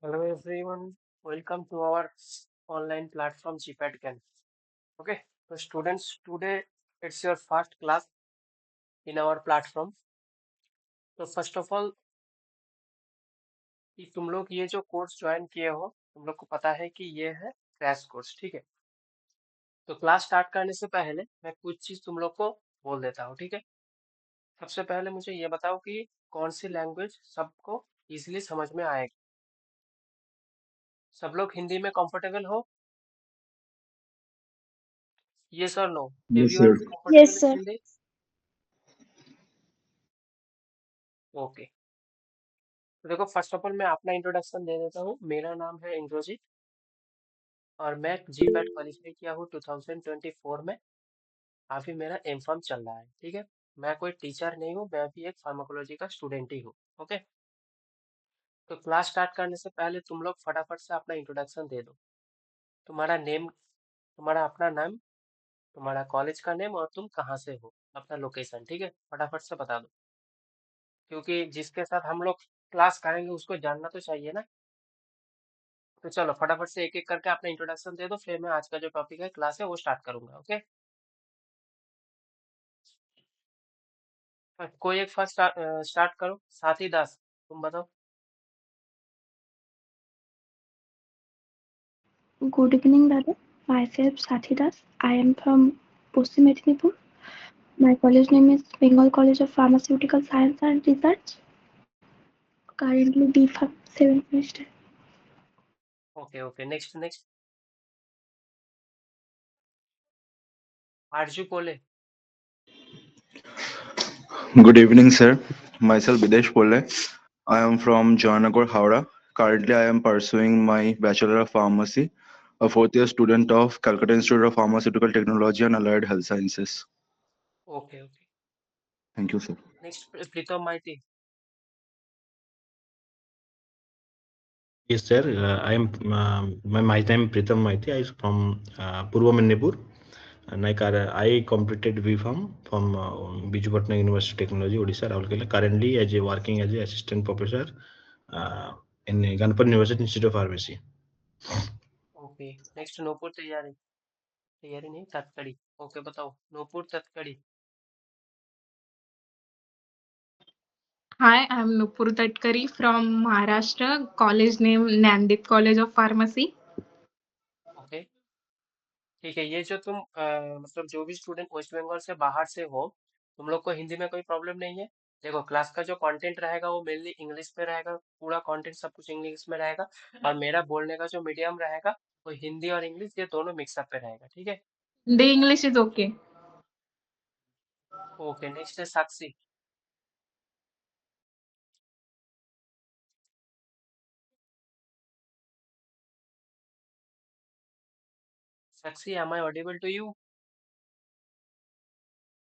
Hello everyone, welcome to our online platform GPAT Can. Okay, so students, today it's your first class in our platform. तो first of all कि तुम लोग ये जो course join किए हो, तुम लोग को पता है कि ये है क्रैश कोर्स, ठीक है। तो क्लास स्टार्ट करने से पहले मैं कुछ चीज तुम लोग को बोल देता हूँ, ठीक है। सबसे पहले मुझे ये बताओ कि कौन सी लैंग्वेज सबको इजीली समझ में आएगी। सब लोग हिंदी में कंफर्टेबल हो? यस और no? Yes, everyone sir. Is comfortable Yes, in sir. Hindi? Okay, तो देखो फर्स्ट ऑफ ऑल मैं अपना इंट्रोडक्शन दे देता हूँ। मेरा नाम है इंद्रजीत और मैं जीपैट क्वालिफाई किया हूँ 2024 में। अभी मेरा एमफार्म चल रहा है, ठीक है। मैं कोई टीचर नहीं हूँ, मैं भी एक फार्माकोलॉजी का स्टूडेंट ही हूँ। ओके, तो क्लास स्टार्ट करने से पहले तुम लोग फटाफट से अपना इंट्रोडक्शन दे दो। तुम्हारा नेम, तुम्हारा अपना नाम, तुम्हारा कॉलेज का नेम और तुम कहाँ से हो, अपना लोकेशन, ठीक है। फटाफट से बता दो, क्योंकि जिसके साथ हम लोग क्लास करेंगे उसको जानना तो चाहिए ना। तो चलो फटाफट से एक एक करके अपना इंट्रोडक्शन दे दो, फिर मैं आज का जो टॉपिक है क्लास है वो स्टार्ट करूंगा। ओके, कोई एक फर्स्ट स्टार्ट करो। साथी दास, तुम बताओ। Good evening, Dada. Myself, Sathi Das. I am from Paschim Medinipur. My college name is Bengal College of Pharmaceutical Science and Research. Currently B.Pharm 7th semester. Okay okay, next next. आरजू कोले। Good evening, sir. Myself Videsh Pole. I am from Johannagar, Howrah. Currently, I am pursuing my Bachelor of Pharmacy, a fourth year student of Calcutta Institute of Pharmaceutical Technology and Allied Health Sciences. Okay okay, Thank you, sir. Next Pritam Maiti. Yes, sir. I am my name Pritam Maiti. I is from Purva Manipur, and I completed B.Pharm from Biju Patnaik University Technology, Odisha, Rourkela. Currently, as a working as a assistant professor uh, in Ganpati University Institute of Pharmacy. Okay, next Nupur तैयारी। तैयारी नहीं, तत्कड़ी। Okay बताओ, Nupur तत्कड़ी। Hi, I'm Nupur Tatkari from Maharashtra. College name Nandit College of Pharmacy. Okay, ठीक है। ये जो तुम मतलब जो भी स्टूडेंट वेस्ट बंगाल से बाहर से हो, तुम लोग को हिंदी में कोई प्रॉब्लम नहीं है। देखो क्लास का जो कंटेंट रहेगा वो मेनली इंग्लिश में रहेगा, पूरा कंटेंट सब कुछ इंग्लिश में रहेगा। और मेरा बोलने का जो मीडियम रहेगा वो हिंदी और इंग्लिश ये दोनों मिक्सअप पे रहेगा, ठीक है। The English is okay. Okay, next है Sakshi. Sakshi, am I audible to you?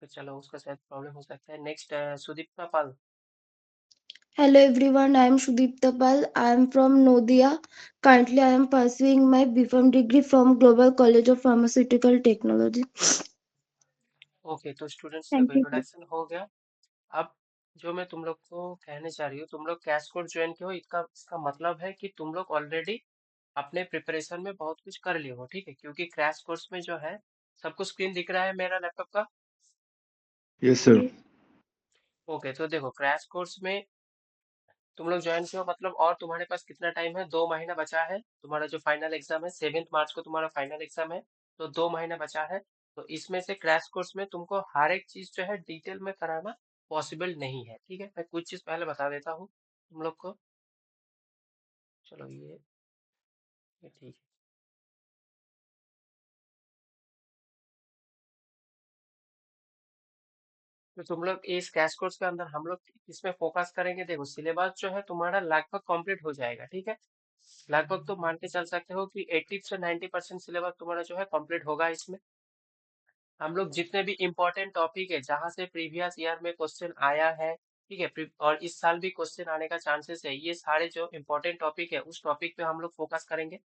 तो चलो उसका शायद प्रॉब्लम हो सकता है। Next Sudipta Pal. Hello everyone, I am Sudipta Pal. I am from Nodia. Currently, I am pursuing my B.Pharm degree from Global College of Pharmaceutical Technology. Okay, तो students देखो Thank you, sir. Introduction हो गया। अब जो मैं तुम लोग को कहने चाह रही हूँ, तुम लोग कैश कोर्स ज्वाइन किए हो, इसका मतलब है कि तुम लोग ऑलरेडी अपने प्रिपरेशन में बहुत कुछ कर लिए हो, ठीक है। क्योंकि क्रैश कोर्स में जो है, सबको स्क्रीन दिख रहा है मेरा लैपटॉप का? Yes, sir. Yes. ओके, तो देखो क्रैश कोर्स में तुम लोग ज्वाइन किए हो, मतलब और तुम्हारे पास कितना टाइम है? 2 महीना बचा है। तुम्हारा जो फाइनल एग्जाम है 7 मार्च को तुम्हारा फाइनल एग्जाम है, तो 2 महीना बचा है। तो इसमें से क्रैश कोर्स में तुमको हर एक चीज जो है डिटेल में कराना पॉसिबल नहीं है, ठीक है। मैं कुछ चीज पहले बता देता हूँ तुम लोग को। चलो ये ठीक है। तो तुम लोग इस क्रैश कोर्स के अंदर हम लोग इसमें फोकस करेंगे। देखो सिलेबस जो है तुम्हारा लगभग कंप्लीट हो जाएगा, ठीक है। लगभग तो मान के चल सकते हो कि 80 से 90% सिलेबस तुम्हारा जो है कंप्लीट होगा इसमें। हम लोग जितने भी इम्पोर्टेंट टॉपिक है जहां से प्रीवियस ईयर में क्वेश्चन आया है, ठीक है, और इस साल भी क्वेश्चन आने का चांसेस है, ये सारे जो इम्पोर्टेंट टॉपिक है उस टॉपिक पे हम लोग फोकस करेंगे।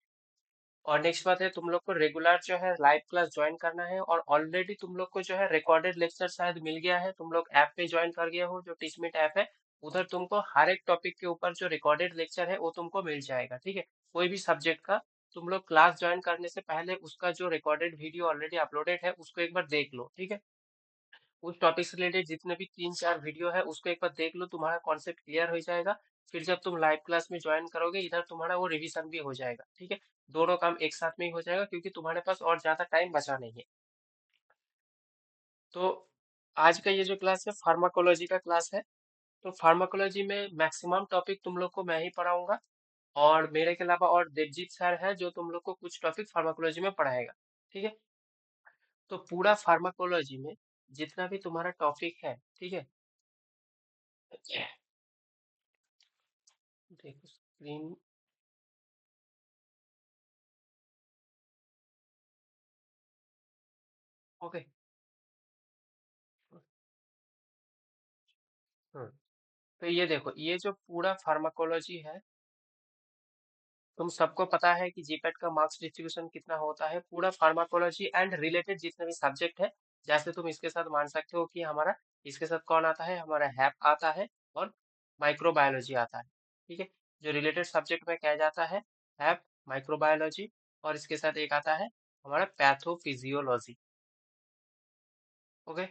और नेक्स्ट बात है, तुम लोग को रेगुलर जो है लाइव क्लास ज्वाइन करना है। और ऑलरेडी तुम लोग को जो है रिकॉर्डेड लेक्चर शायद मिल गया है, तुम लोग ऐप पे ज्वाइन कर गए हो जो टीचमेट ऐप है। उधर तुमको हर एक टॉपिक के ऊपर जो रिकॉर्डेड लेक्चर है वो तुमको मिल जाएगा, ठीक है। कोई भी सब्जेक्ट का तुम लोग क्लास ज्वाइन करने से पहले उसका जो रिकॉर्डेड वीडियो ऑलरेडी अपलोडेड है उसको एक बार देख लो, ठीक है। उस टॉपिक से रिलेटेड जितने भी 3-4 वीडियो है उसको एक बार देख लो, तुम्हारा कॉन्सेप्ट क्लियर हो जाएगा। फिर जब तुम लाइव क्लास में ज्वाइन करोगे इधर तुम्हारा वो रिवीजन भी हो जाएगा, ठीक है। दोनों काम एक साथ में ही हो जाएगा क्योंकि तुम्हारे पास और ज्यादा टाइम बचा नहीं है। तो आज का ये जो क्लास है फार्माकोलॉजी का क्लास है। तो फार्माकोलॉजी में मैक्सिमम टॉपिक तुम लोग को मैं ही पढ़ाऊंगा, और मेरे के अलावा और देवजीत सर है जो तुम लोग को कुछ टॉपिक फार्माकोलॉजी में पढ़ाएगा, ठीक है। तो पूरा फार्माकोलॉजी में जितना भी तुम्हारा टॉपिक है, ठीक है। देखो स्क्रीन, ओके। हम्म, तो ये देखो ये जो पूरा फार्माकोलॉजी है, तुम सबको पता है कि जीपेट का मार्क्स डिस्ट्रीब्यूशन कितना होता है। पूरा फार्माकोलॉजी एंड रिलेटेड जितने भी सब्जेक्ट है, जैसे तुम इसके साथ मान सकते हो कि हमारा इसके साथ कौन आता है, हमारा हैप आता है और माइक्रोबायोलॉजी आता है, ठीक है। जो रिलेटेड सब्जेक्ट में कहा जाता है हैप, माइक्रोबायोलॉजी, और इसके साथ एक आता है हमारा पैथोफिजियोलॉजी, ओके।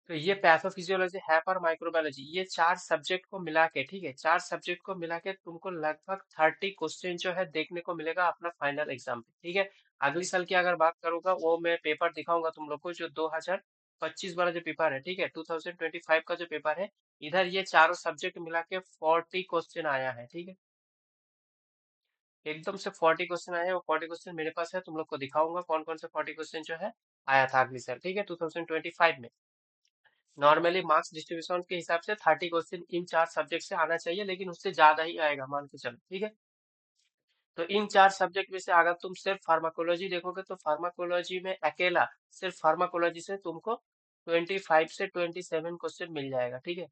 तो ये पैथोफिजियोलॉजी, हैप और माइक्रोबायोलॉजी, ये 4 सब्जेक्ट को मिला के, ठीक है, 4 सब्जेक्ट को मिला के तुमको लगभग 30 क्वेश्चन जो है देखने को मिलेगा अपना फाइनल एग्जाम पे, ठीक है। अगली साल की अगर बात करूंगा वो मैं पेपर दिखाऊंगा तुम लोग को, जो 2025 वाला जो पेपर है, ठीक है, 2025 का जो पेपर है, इधर ये चारों सब्जेक्ट मिला के 40 क्वेश्चन आया है, ठीक है। एकदम से 40 क्वेश्चन आया है, वो 40 क्वेश्चन मेरे पास है, तुम लोग को दिखाऊंगा कौन कौन से 40 क्वेश्चन जो है आया था अगली साल, ठीक है, 2025 में। नॉर्मली मार्क्स डिस्ट्रीब्यूशन के हिसाब से 30 क्वेश्चन इन 4 सब्जेक्ट से आना चाहिए, लेकिन उससे ज्यादा ही आएगा मान के चलो, ठीक है। तो इन 4 सब्जेक्ट में से अगर तुम सिर्फ फार्माकोलॉजी देखोगे तो फार्माकोलॉजी में अकेला सिर्फ फार्माकोलॉजी से तुमको 25 से 27 क्वेश्चन मिल जाएगा, ठीक है।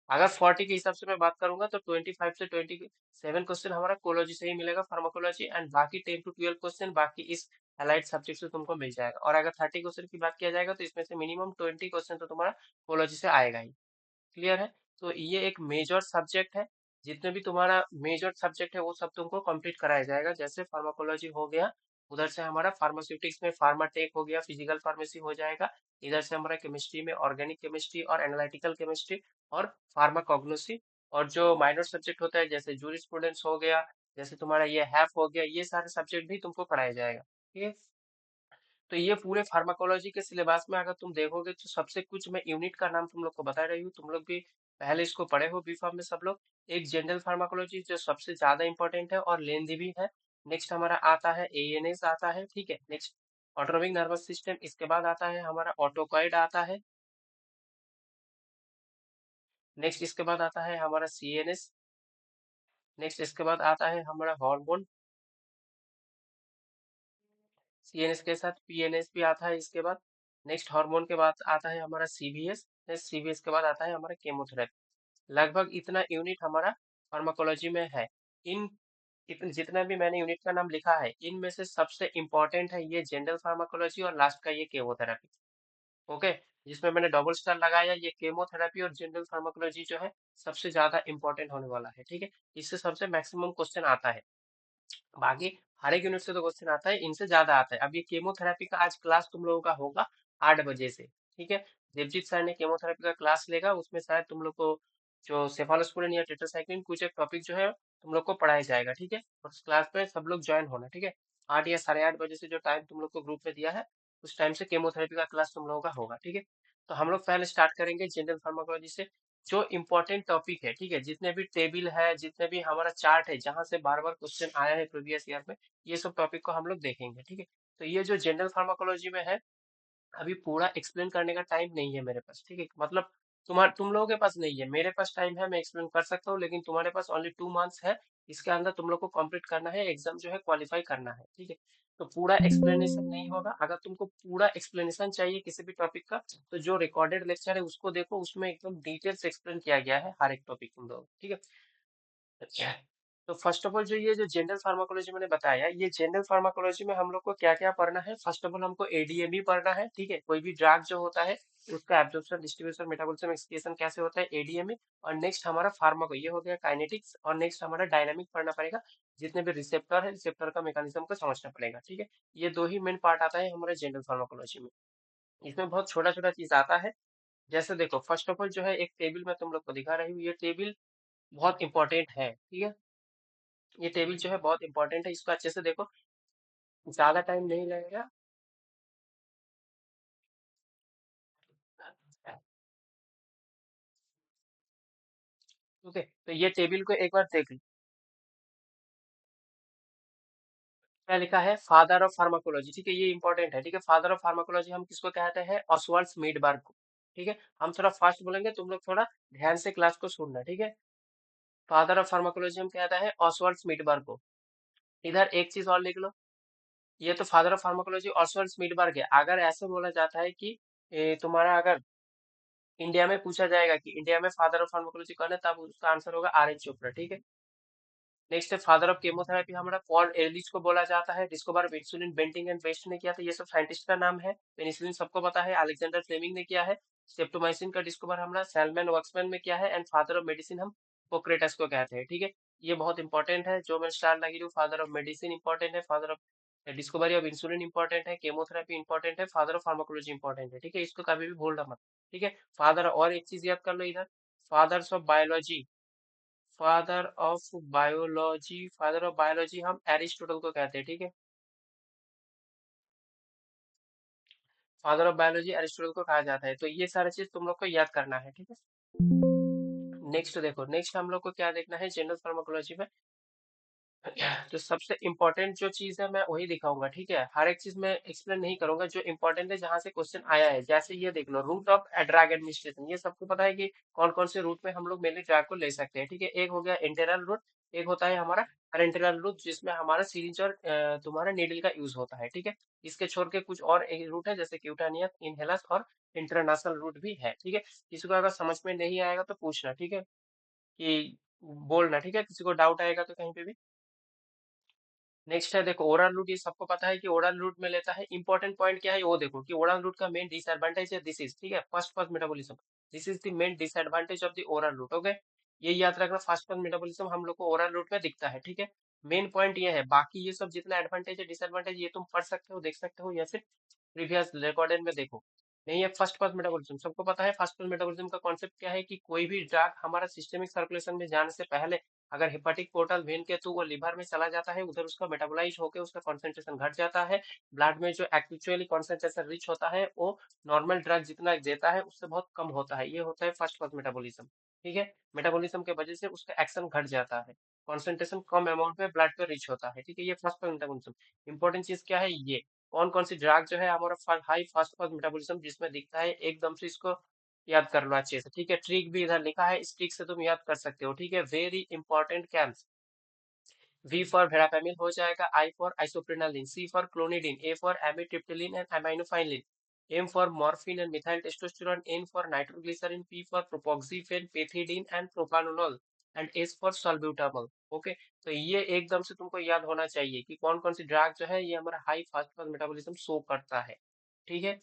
अगर 40 के हिसाब से मैं बात करूंगा तो 25 से 27 क्वेश्चन हमारा कोलॉजी से ही मिलेगा, फार्माकोलॉजी, एंड बाकी 10 to 12 क्वेश्चन बाकी इस अलाइड सब्जेक्ट से तुमको मिल जाएगा। और अगर 30 क्वेश्चन की बात किया जाएगा तो इसमें से मिनिमम 20 क्वेश्चन तो तुम्हारा कोलॉजी से आएगा ही। क्लियर है। तो ये एक मेजर सब्जेक्ट है, जितने भी तुम्हारा मेजर सब्जेक्ट है वो सब तुमको कंप्लीट कराया जाएगा। जैसे फार्माकोलॉजी हो गया, उधर से हमारा फार्मास्यूटिक्स में फार्माटेक हो गया, फिजिकल फार्मेसी हो जाएगा, इधर से हमारा केमिस्ट्री में ऑर्गेनिक केमिस्ट्री और एनालिटिकल केमिस्ट्री और फार्माकोग्नोसी, और जो माइनर सब्जेक्ट होता है जैसे जूरिस्प्रूडेंस हो गया, जैसे तुम्हारा ये हैफ हो गया, ये सारे सब्जेक्ट भी तुमको पढ़ाया जाएगा, ठीक है। तो ये पूरे फार्माकोलॉजी के सिलेबस में अगर तुम देखोगे तो सबसे कुछ मैं यूनिट का नाम तुम लोग को बता रही हूँ, तुम लोग भी पहले इसको पढ़े हो बी फार्म में सब लोग। एक जनरल फार्माकोलॉजी जो सबसे ज्यादा इंपॉर्टेंट है और लेंदी भी है। नेक्स्ट हमारा आता है एएनएस आता है, ठीक है। नेक्स्ट ऑटोनोमिक नर्वस सिस्टम, इसके बाद आता है हमारा ऑटोकॉइड आता है। नेक्स्ट इसके बाद आता है हमारा सीएनएस। नेक्स्ट इसके बाद आता है हमारा हार्मोन। सीएनएस के साथ पीएनएस भी आता है इसके बाद। नेक्स्ट हार्मोन के बाद आता है हमारा सीवीएस। नेक्स्ट सीवीएस के बाद आता है हमारा केमोथेरेपी। लगभग इतना यूनिट हमारा फार्माकोलॉजी में है। इन जितना भी मैंने यूनिट का नाम लिखा है इनमें से सबसे इम्पोर्टेंट है ये जनरल फार्माकोलॉजी और लास्ट का ये केमोथेरेपी, ओके। जिसमें मैंने डबल स्टार लगाया, ये केमोथेरेपी और जनरल फार्माकोलॉजी जो है सबसे ज्यादा इंपॉर्टेंट होने वाला है, ठीक है। इससे सबसे मैक्सिमम क्वेश्चन आता है। बाकी हर एक यूनिट से तो क्वेश्चन आता है, इनसे ज्यादा आता है। अब ये केमोथेरेपी का आज क्लास तुम लोगों का होगा 8 बजे से, ठीक है। देवजीत सर ने केमोथेरेपी का क्लास लेगा, उसमें शायद तुम लोग को जो सेफालोस्पोरिन या टेट्रासाइक्लिन कुछ एक टॉपिक जो है तुम लोग को पढ़ाया जाएगा, ठीक है। और उस क्लास में सब लोग ज्वाइन होना, ठीक है। 8 या 8:30 बजे से जो टाइम तुम लोग को ग्रुप में दिया है उस टाइम से केमोथेरेपी का क्लास तुम लोगों का होगा, ठीक है। तो हम लोग पहले स्टार्ट करेंगे जनरल फार्माकोलॉजी से। जो इम्पोर्टेंट टॉपिक है, ठीक है, जितने भी टेबल है, जितने भी हमारा चार्ट है जहां से बार बार क्वेश्चन आया है प्रीवियस ईयर में, ये सब टॉपिक को हम लोग देखेंगे, ठीक है। तो ये जो जनरल फार्माकोलॉजी में है, अभी पूरा एक्सप्लेन करने का टाइम नहीं है मेरे पास, ठीक है। मतलब तुम लोगों के पास नहीं है, मेरे पास टाइम है, मैं एक्सप्लेन कर सकता हूँ, लेकिन तुम्हारे पास ओनली 2 मंथ्स है। इसके अंदर तुम लोग को कंप्लीट करना है, एग्जाम जो है क्वालिफाई करना है, ठीक है। तो पूरा एक्सप्लेनेशन नहीं होगा। अगर तुमको पूरा एक्सप्लेनेशन चाहिए किसी भी टॉपिक का तो जो रिकॉर्डेड लेक्चर है उसको देखो, उसमें एकदम डिटेल से एक्सप्लेन किया गया है हर एक टॉपिक तुम लोग, ठीक है। अच्छा, तो फर्स्ट ऑफ ऑल जो ये जो जनरल फार्माकोलॉजी मैंने बताया, ये जनरल फार्माकोलॉजी में हम लोग को क्या क्या पढ़ना है। फर्स्ट ऑफ ऑल हमको एडीएमई पढ़ना है, ठीक है। कोई भी ड्रग जो होता है उसका एब्जॉर्प्शन, डिस्ट्रीब्यूशन, मेटाबॉलिज्म, एक्सक्रीशन कैसे होता है, एडीएमई। और नेक्स्ट हमारा फार्माको, ये हो गया काइनेटिक्स। और नेक्स्ट हमारा डायनामिक पढ़ना पड़ेगा, जितने भी रिसेप्टर है रिसेप्टर का मैकेनिज्म को समझना पड़ेगा, ठीक है। ये दो ही मेन पार्ट आता है हमारे जनरल फार्माकोलॉजी में। इसमें बहुत छोटा छोटा चीज आता है। जैसे देखो, फर्स्ट ऑफ ऑल जो है एक टेबल मैं तुम लोग को दिखा रही हूँ, ये टेबल बहुत इंपॉर्टेंट है, ठीक है। ये टेबल जो है बहुत इंपॉर्टेंट है, इसको अच्छे से देखो, ज्यादा टाइम नहीं लगेगा। ओके, तो ये टेबल को एक बार देख लो। क्या लिखा है, फादर ऑफ फार्माकोलॉजी, ठीक है। ये इंपॉर्टेंट है, ठीक है। फादर ऑफ फार्माकोलॉजी हम किसको कहते हैं, ऑसवाल्ड स्मीडबर्ग को, ठीक है। हम थोड़ा फास्ट बोलेंगे, तुम लोग थोड़ा ध्यान से क्लास को सुनना, ठीक है। फादर ऑफ फार्माकोलॉजी हम कहते हैं ऑसवाल्ड स्मीडबर्ग को। इधर एक चीज और लिख लो, ये तो फादर ऑफ फार्माकोलॉजी ऑसवाल्ड स्मीडबर्ग है। अगर ऐसे बोला जाता है कि तुम्हारा अगर इंडिया में पूछा जाएगा कि इंडिया में फादर ऑफ फार्माकोलॉजी कौन है, तब उसका आंसर होगा आर एन चोपड़ा, ठीक है। नेक्स्ट है फादर ऑफ केमोथेरेपी, हमारा पॉल एलिस को बोला जाता है। Discover insulin Banting and Best ने किया था, ये सब साइंटिस्ट का नाम है। पेनिसिलिन सबको पता है, अलेक्जेंडर फ्लेमिंग ने किया है। सेप्टोमाइसिन का डिस्कवर हमारा सैलमैन वर्क्समैन में किया है। एंड फादर ऑफ मेडिसिन हम हिप्पोक्रेटस को कहते हैं, ठीक है। ये बहुत इंपॉर्टेंट है, जो मैं स्टार लगी हूँ। फादर ऑफ मेडिसिन इंपॉर्टेंट है, father of discovery of insulin important है, केमोथेरेपी इंपॉर्टेंट है, फादर ऑफ फार्माकोलॉजी इंपॉर्टेंट है, ठीक है। इसको कभी भी भूलना मत, ठीक है। फादर, और एक चीज याद कर लो इधर, fathers of biology, father of biology हम एरिस्टोटल को कहते हैं, ठीक है। फादर ऑफ बायोलॉजी एरिस्टोटल को कहा जाता है। तो ये सारी चीज तुम लोग को याद करना है, ठीक है। नेक्स्ट देखो, नेक्स्ट हम लोग को क्या देखना है जनरल फार्माकोलॉजी में। तो सबसे इम्पोर्टेंट जो चीज है मैं वही दिखाऊंगा, ठीक है। हर एक चीज मैं एक्सप्लेन नहीं करूंगा, जो इम्पोर्टेंट है जहां से क्वेश्चन आया है। जैसे ये देख लो, रूट ऑफ ड्रग एडमिनिस्ट्रेशन, ये सबको पता है कि कौन कौन से रूट में हम लोग मेनली ड्रग को ले सकते हैं, ठीक है। एक हो गया इंटेरल रूट, एक होता है हमारा पेरेंटल रूट, जिसमें हमारा सीरिंज और तुम्हारा नीडल का यूज होता है, ठीक है। इसके छोड़ के कुछ और एक रूट है, जैसे क्यूटानियस, इनहेलस और इंटरनेशनल रूट भी है, ठीक है। किसी को अगर समझ में नहीं आएगा तो पूछना, ठीक है, कि बोलना, ठीक है। किसी को डाउट आएगा तो कहीं पे भी। नेक्स्ट है देखो, ओरल रूट, ये सबको पता है कि ओरल रूट में लेता है। इंपॉर्टेंट पॉइंट क्या है वो देखो, कि ओरल रूट का मेन डिसएडवांटेज है दिस इज, ठीक है, first first metabolism. This is the main disadvantage of the oral route, okay. ये याद रखना, फर्स्ट फर्स्ट मेटाबॉलिज्म हम लोग को ओरल रूट में दिखता है, ठीक है। मेन पॉइंट ये है, बाकी ये सब जितना एडवांटेज है डिसएडवांटेज ये तुम पढ़ सकते हो, देख सकते हो, या फिर प्रीवियस रिकॉर्डेड में देखो। नहीं है, फर्स्ट फर्स्ट मेटाबॉलिज्म सबको पता है। फर्स्ट फर्स्ट मेटाबॉलिज्म का कॉन्सेप्ट क्या है, कि कोई भी ड्रग हमारा सिस्टेमिक सर्कुलेशन में जाने से पहले अगर हेपाटिक पोर्टल वेन के थ्रू वो लिवर में चला जाता है, उधर उसका मेटाबोलाइज होकर उसका कॉन्सेंट्रेशन घट जाता है। ब्लड में जो एक्चुअली कॉन्सेंट्रेशन रिच होता है वो नॉर्मल ड्रग जितना देता है उससे बहुत कम होता है। ये होता है फर्स्ट फर्स्ट मेटाबॉलिज्म, ठीक है। मेटाबॉलिज्म के वजह से उसका एक्शन घट जाता है, कॉन्सेंट्रेशन कम अमाउंट में ब्लड पे रिच होता है, ठीक है। ये फर्स्ट फर्स्ट मेटाबॉलिज्म। इंपॉर्टेंट चीज क्या है, ये कौन कौन सी ड्रग जो है हमारा हाई फास्ट फर्स्ट मेटाबॉलिज्म जिसमें दिखता है, एकदम से इसको याद कर लो अच्छे से, ठीक है। ट्रिक भी इधर लिखा है, इस ट्रिक से तुम याद कर सकते हो, ठीक है। Very important camps. V for verapamil हो जाएगा, I for isoprenaline, C for clonidine, A for amitriptyline and aminophylline, M for morphine and methyl testosterone, N for nitroglycerin, P for propoxyphene, pethidine and propanol and S for salbutamol, okay. तो ये एकदम से तुमको याद होना चाहिए कि कौन कौन सी ड्रग जो है ये हमारा हाई फास्ट मेटाबॉलिज्म शो करता है, ठीक है।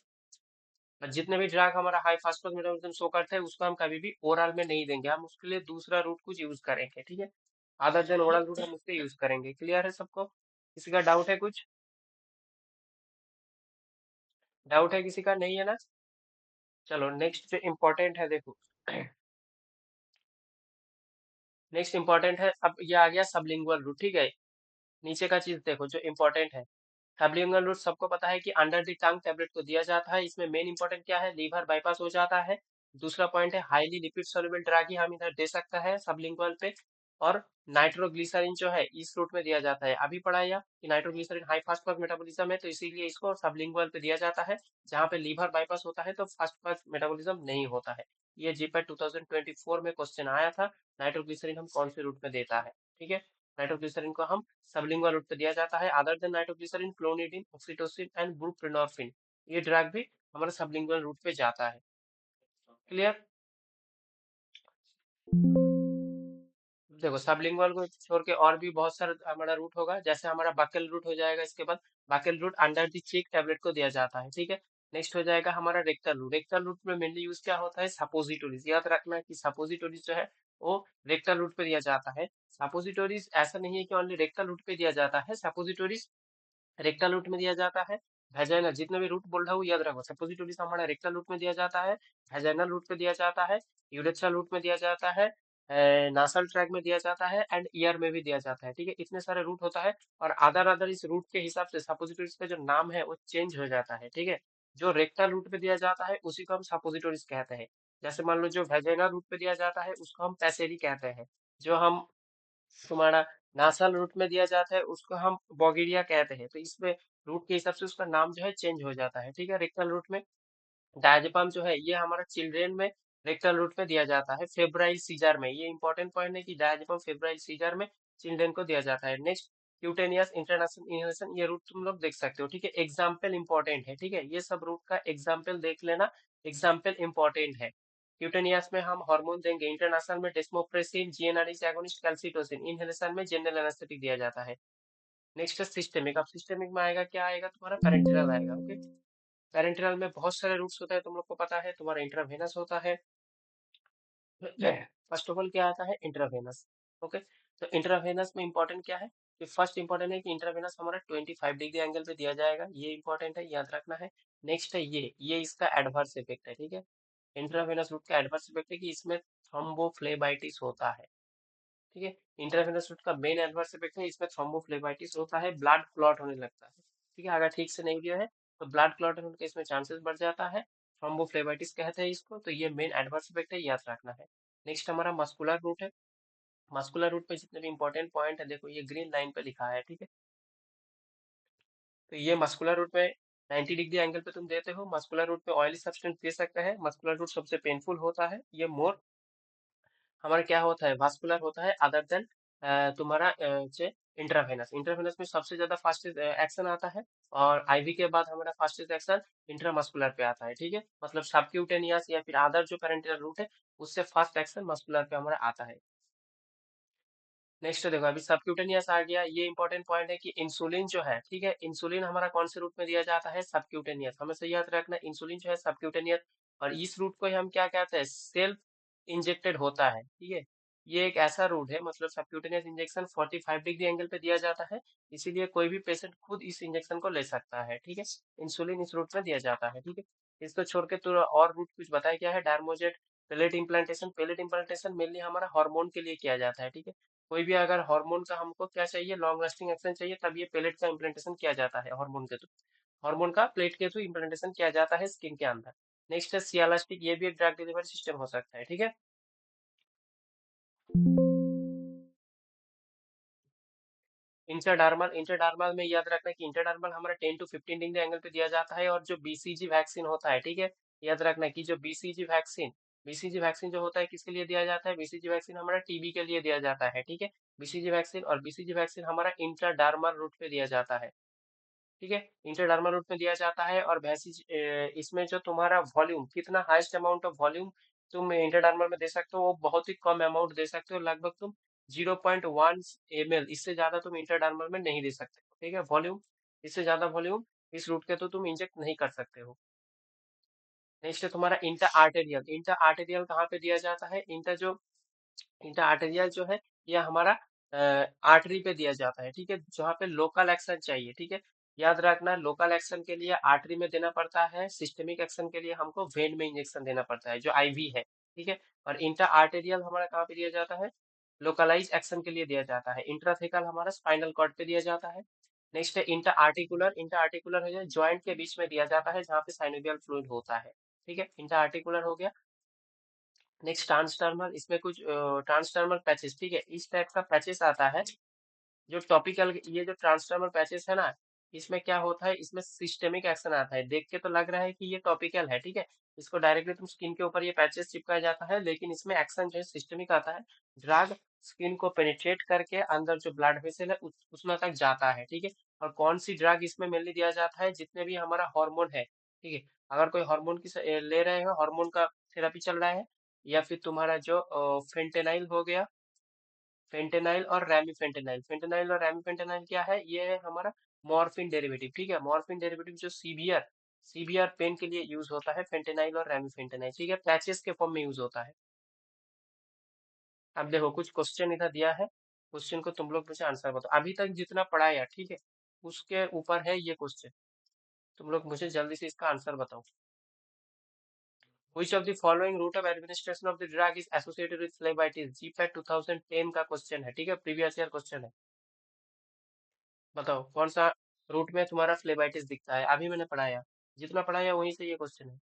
और जितने भी ड्रग हमारा हाई फास्फोरस मेटाबॉलिज्म शो करते हैं उसको हम कभी भी ओरल में नहीं देंगे, हम उसके लिए दूसरा रूट कुछ यूज करेंगे, ठीक है। अदर देन ओरल रूट हम उसके यूज करेंगे। क्लियर है सबको? किसी का डाउट है कुछ? डाउट है किसी का? नहीं है ना? चलो नेक्स्ट जो इम्पोर्टेंट है देखो, नेक्स्ट इम्पोर्टेंट है, अब ये आ गया सबलिंगुअल रूट, ठीक है। नीचे का चीज देखो जो इम्पोर्टेंट है, सबलिंगुअल रूट सबको पता है कि अंडर द टंग टेबलेट को दिया जाता है। इसमें मेन इंपॉर्टेंट क्या है, लीवर बाईपास हो जाता है। दूसरा पॉइंट है हाईली लिपिड सॉल्युबल ड्रग ही हम इधर दे सकता है सबलिंगुअल पे। और नाइट्रोग्लिसरीन जो है इस रूट में दिया जाता है, अभी पढ़ाया कि nitroglycerin high first pass metabolism है, तो इसीलिए इसको सबलिंगुअल पे दिया जाता है। जहाँ पे लीवर बाईपास होता है तो फास्ट फास्ट मेटाबॉलिज्म नहीं होता है। ये जीपैट 2024 में क्वेश्चन आया था, नाइट्रोग्लिसरीन हम कौन से रूट में देता है, ठीक है। नाइट्रोग्लिसरीन को हम सबलिंगुअल रूट पे दिया जाता है। Other than nitroglycerin, clonidine, oxytocin and buprenorphine, ये ड्रग भी हमारे सबलिंगुअल रूट पे जाता है। क्लियर? देखो सबलिंगुअल को छोड़ के और भी बहुत सारा हमारा रूट होगा, जैसे हमारा बकेल रूट हो जाएगा। इसके बाद buccal route under the cheek tablet को दिया जाता है, ठीक है। नेक्स्ट हो जाएगा हमारा रेक्टल रूट। रेक्टल रूट में मेनली यूज क्या होता है, सपोजिटोरीज। याद रखना है कि सपोजिटोरीज जो है वो रेक्टल रूट पे दिया जाता है। सपोजिटोरीज ऐसा नहीं है कि ओनली रेक्टल रूट पे दिया जाता है, सपोजिटोरीज रेक्टल रूट में दिया जाता है। वेजाइनल, जितने भी रूट बोल रहा हूँ याद रखो, सपोजिटोरीज हमारा रेक्टल रूट में दिया जाता है, वेजाइनल रूट पे दिया जाता है, यूरेथ्रल रूट में दिया जाता है, नासल ट्रैक में दिया जाता है एंड ईयर में भी दिया जाता है, ठीक है। इतने सारे रूट होता है और अदर अदर इस रूट के हिसाब से सपोजिटोरीज का जो नाम है वो चेंज हो जाता है, ठीक है। जो रेक्टल रूट पे दिया जाता है उसी को हम सपोजिटोरीज कहते हैं। जैसे मान लो जो वेजाइनल रूट पे दिया जाता है उसको हम पैसेरी कहते हैं। जो हम तुम्हारा नासाल रूट में दिया जाता है उसको हम बॉगिडिया कहते हैं। तो इसमें रूट के हिसाब से उसका नाम जो है चेंज हो जाता है, ठीक है। रेक्टल रूट में डायजेपम जो है ये हमारा चिल्ड्रेन में रेक्टल रूट में दिया जाता है। फेब्राइल सीजर में, ये इंपॉर्टेंट पॉइंट है कि डायजेपम फेब्राइल सीजर में चिल्ड्रेन को दिया जाता है। नेक्स्ट क्यूटेनियस इंटरनेशनल इनहेलेशन, ये रूट तुम लोग देख सकते हो, ठीक है। एग्जाम्पल इंपॉर्टेंट है, ठीक है। ये सब रूट का एग्जाम्पल देख लेना, एग्जाम्पल इंपॉर्टेंट है। क्यूटेनियस में हम हार्मोन देंगे, इंटरनेशनल में डेस्मोप्रेसिन, जीएनआरएच एगोनिस्ट, कैल्सिटोसिन। इनहेलेशन में जनरल एनेस्थेटिक दिया जाता है। नेक्स्ट है सिस्टेमिक। अब सिस्टेमिक में आएगा क्या आएगा, तुम्हारा पेरेंटरल आएगा, ओके। पेरेंटरल में बहुत सारे रूट्स होता है, तुम लोग को पता है। तुम्हारा इंट्रावेनस होता है। फर्स्ट ऑफ ऑल क्या आता है, इंट्रावेनस, ओके। तो इंट्रावेनस में इंपॉर्टेंट क्या है, कि फर्स्ट इंपॉर्टेंट है कि इंट्रावेनस हमारा 25 डिग्री एंगल पे दिया जाएगा, ये इंपॉर्टेंट है, याद रखना है। नेक्स्ट है ये इसका एडवर्स इफेक्ट है, ठीक है। इंट्रावेनस रूट का एडवर्स इफेक्ट है कि इसमें थ्रोम्बोफ्लेबाइटिस होता है, ठीक है। इंट्रावेनस रूट का मेन एडवर्स इफेक्ट है, इसमें थ्रोम्बोफ्लेबाइटिस होता है, ब्लड क्लॉट होने लगता है, ठीक है। अगर ठीक से नहीं दिया है तो ब्लड क्लॉट होने के इसमें चांसेस बढ़ जाता है। थ्रोम्बोफ्लेबाइटिस कहते हैं इसको। तो ये मेन एडवर्स इफेक्ट है, याद रखना है। नेक्स्ट हमारा मस्कुलर रूट है। मस्कुलर रूट पे जितने भी इंपॉर्टेंट पॉइंट है, देखो ये ग्रीन लाइन पे लिखा है, ठीक है। तो ये मस्कुलर रूट पे 90 डिग्री एंगल पे तुम देते हो। मस्कुलर रूट पे ऑयली सब्सटेंस दे सकता है। मस्कुलर रूट सबसे पेनफुल होता है। ये मोर हमारा क्या होता है, वास्कुलर होता है, अदर देन तुम्हारा इंट्रावेनस। इंट्रावेनस में सबसे ज्यादा फास्टेस्ट एक्शन आता है, और आईवी के बाद हमारा फास्टेस्ट एक्शन इंट्रामस्कुलर पे आता है, ठीक है। मतलब सबक्यूटेनियस या फिर अदर जो पेरेंटल रूट है उससे फास्ट एक्शन मस्कुलर पे हमारा आता है। नेक्स्ट देखो, अभी सबक्यूटेनियस आ गया। ये इंपॉर्टेंट पॉइंट है कि इंसुलिन जो है, ठीक है, इंसुलिन हमारा कौन से रूट में दिया जाता है, सबक्यूटेनियस। हमेशा याद रखना, इंसुलिन जो है सबक्यूटेनियस। और इस रूट को ही हम क्या कहते हैं, सेल्फ इंजेक्टेड होता है, ठीक है। ये एक ऐसा रूट है, मतलब सबक्यूटेनियस इंजेक्शन 45 डिग्री एंगल पे दिया जाता है, इसीलिए कोई भी पेशेंट खुद इस इंजेक्शन को ले सकता है, ठीक है। इंसुलिन इस रूट में दिया जाता है, ठीक है। इसको छोड़ के तो और रूट कुछ बताया क्या है, dermojet, pellet implantation. Pellet implantation mainly हमारा हार्मोन के लिए किया जाता है, ठीक है। कोई भी अगर हार्मोन का हमको क्या चाहिए, लॉन्ग लास्टिंग एक्शन चाहिए, तब ये पेलेट का इम्प्लांटेशन किया जाता है हार्मोन के थ्रू। हार्मोन का प्लेट के थ्रू इम्प्लांटेशन किया जाता है स्किन के अंदर। नेक्स्ट है सियालास्टिक, ये भी एक ड्रग डिलीवरी सिस्टम हो सकता है, ठीक है। इंटरडर्मल, इंटरडर्मल में याद रखना कि इंटरडर्मल हमारा 10 to 15 डिग्री एंगल पे दिया जाता है। और जो बीसीजी वैक्सीन होता है, ठीक है, याद रखना कि जो बीसीजी वैक्सीन जो होता है किसके लिए दिया जाता है, बीसीजी वैक्सीन हमारा टीबी के लिए दिया जाता है, ठीक है। बीसीजी वैक्सीन, और बीसीजी वैक्सीन हमारा इंटरडर्मल रूट पे दिया जाता है, ठीक है। इंटरडर्मल रूट में दिया जाता है। और इसमें जो तुम्हारा वॉल्यूम, कितना हाईएस्ट अमाउंट ऑफ वॉल्यूम तुम इंटरडर्मल में दे सकते हो, वो बहुत ही कम अमाउंट दे सकते हो, लगभग तुम 0.1 ml, इससे ज्यादा तुम इंटरडर्मल में नहीं दे सकते हो, ठीक है। वॉल्यूम, इससे ज्यादा वॉल्यूम इस रूट के तो तुम इंजेक्ट नहीं कर सकते हो। नेक्स्ट है तुम्हारा इंटर आर्टेरियल। इंटर आर्टेरियल कहाँ पे दिया जाता है, इंटर आर्टेरियल जो है ये हमारा आर्टरी पे दिया जाता है, ठीक है, जहाँ पे लोकल एक्शन चाहिए, ठीक है। याद रखना, लोकल एक्शन के लिए आर्टरी में देना पड़ता है, सिस्टेमिक एक्शन के लिए हमको वेन में इंजेक्शन देना पड़ता है, जो आईवी है, ठीक है। और इंटर आर्टेरियल हमारा कहाँ पे दिया जाता है, लोकलाइज एक्शन के लिए दिया जाता है। इंट्राथेकल हमारा स्पाइनल कॉर्ड पे दिया जाता है। नेक्स्ट है इंटर आर्टिकुलर। इंटर आर्टिकुलर है जॉइंट के बीच में दिया जाता है, जहाँ पे साइनोवियल फ्लूइड होता है, ठीक है। इंटर आर्टिकुलर हो गया। नेक्स्ट ट्रांसटर्मल, इसमें कुछ ट्रांसटर्मल पैचेस, ठीक है, इस टाइप का पैचेस आता है जो टॉपिकल। ये जो ट्रांसटर्मल पैचेस है ना, इसमें क्या होता है, इसमें सिस्टेमिक एक्शन आता है। देख के तो लग रहा है कि ये टॉपिकल है, ठीक है, इसको डायरेक्टली तुम स्किन के ऊपर ये पैचेस चिपकाया जाता है, लेकिन इसमें एक्शन जो है सिस्टेमिक आता है। ड्रग स्किन को पेनिट्रेट करके अंदर जो ब्लड वेसल है उसमें तक जाता है, ठीक है। और कौन सी ड्रग इसमें मेनली दिया जाता है, जितने भी हमारा हार्मोन है, ठीक है, अगर कोई हार्मोन की ले रहे हो, हार्मोन का थेरेपी चल रहा है, या फिर तुम्हारा जो फेंटेनाइल हो गया, फेंटेनाइल और रेमिफेंटेनाइल। फेंटेनाइल और रेमिफेंटेनाइल क्या है? ये है हमारा मॉर्फिन डेरिवेटिव, ठीक है। मॉर्फिन डेरिवेटिव जो सीवियर सीवियर पेन के लिए यूज होता है, फेंटेनाइल और रेमिफेंटेनाइल, ठीक है। पैचेस के फॉर्म में यूज होता है। अब देखो कुछ क्वेश्चन इधर दिया है, क्वेश्चन को तुम लोग मुझे आंसर बताओ। अभी तक जितना पढ़ाया, ठीक है, उसके ऊपर है ये क्वेश्चन। तुम लोग मुझे जल्दी से इसका आंसर बताओ। Which of the following route of administration of the drug is associated with phlebitis? GPAT 2010 का क्वेश्चन है, ठीक है, प्रीवियस ईयर क्वेश्चन है। बताओ कौन सा रूट में तुम्हारा फ्लेबाइटिस दिखता है? अभी मैंने पढ़ाया, जितना पढ़ाया वहीं से ये क्वेश्चन है।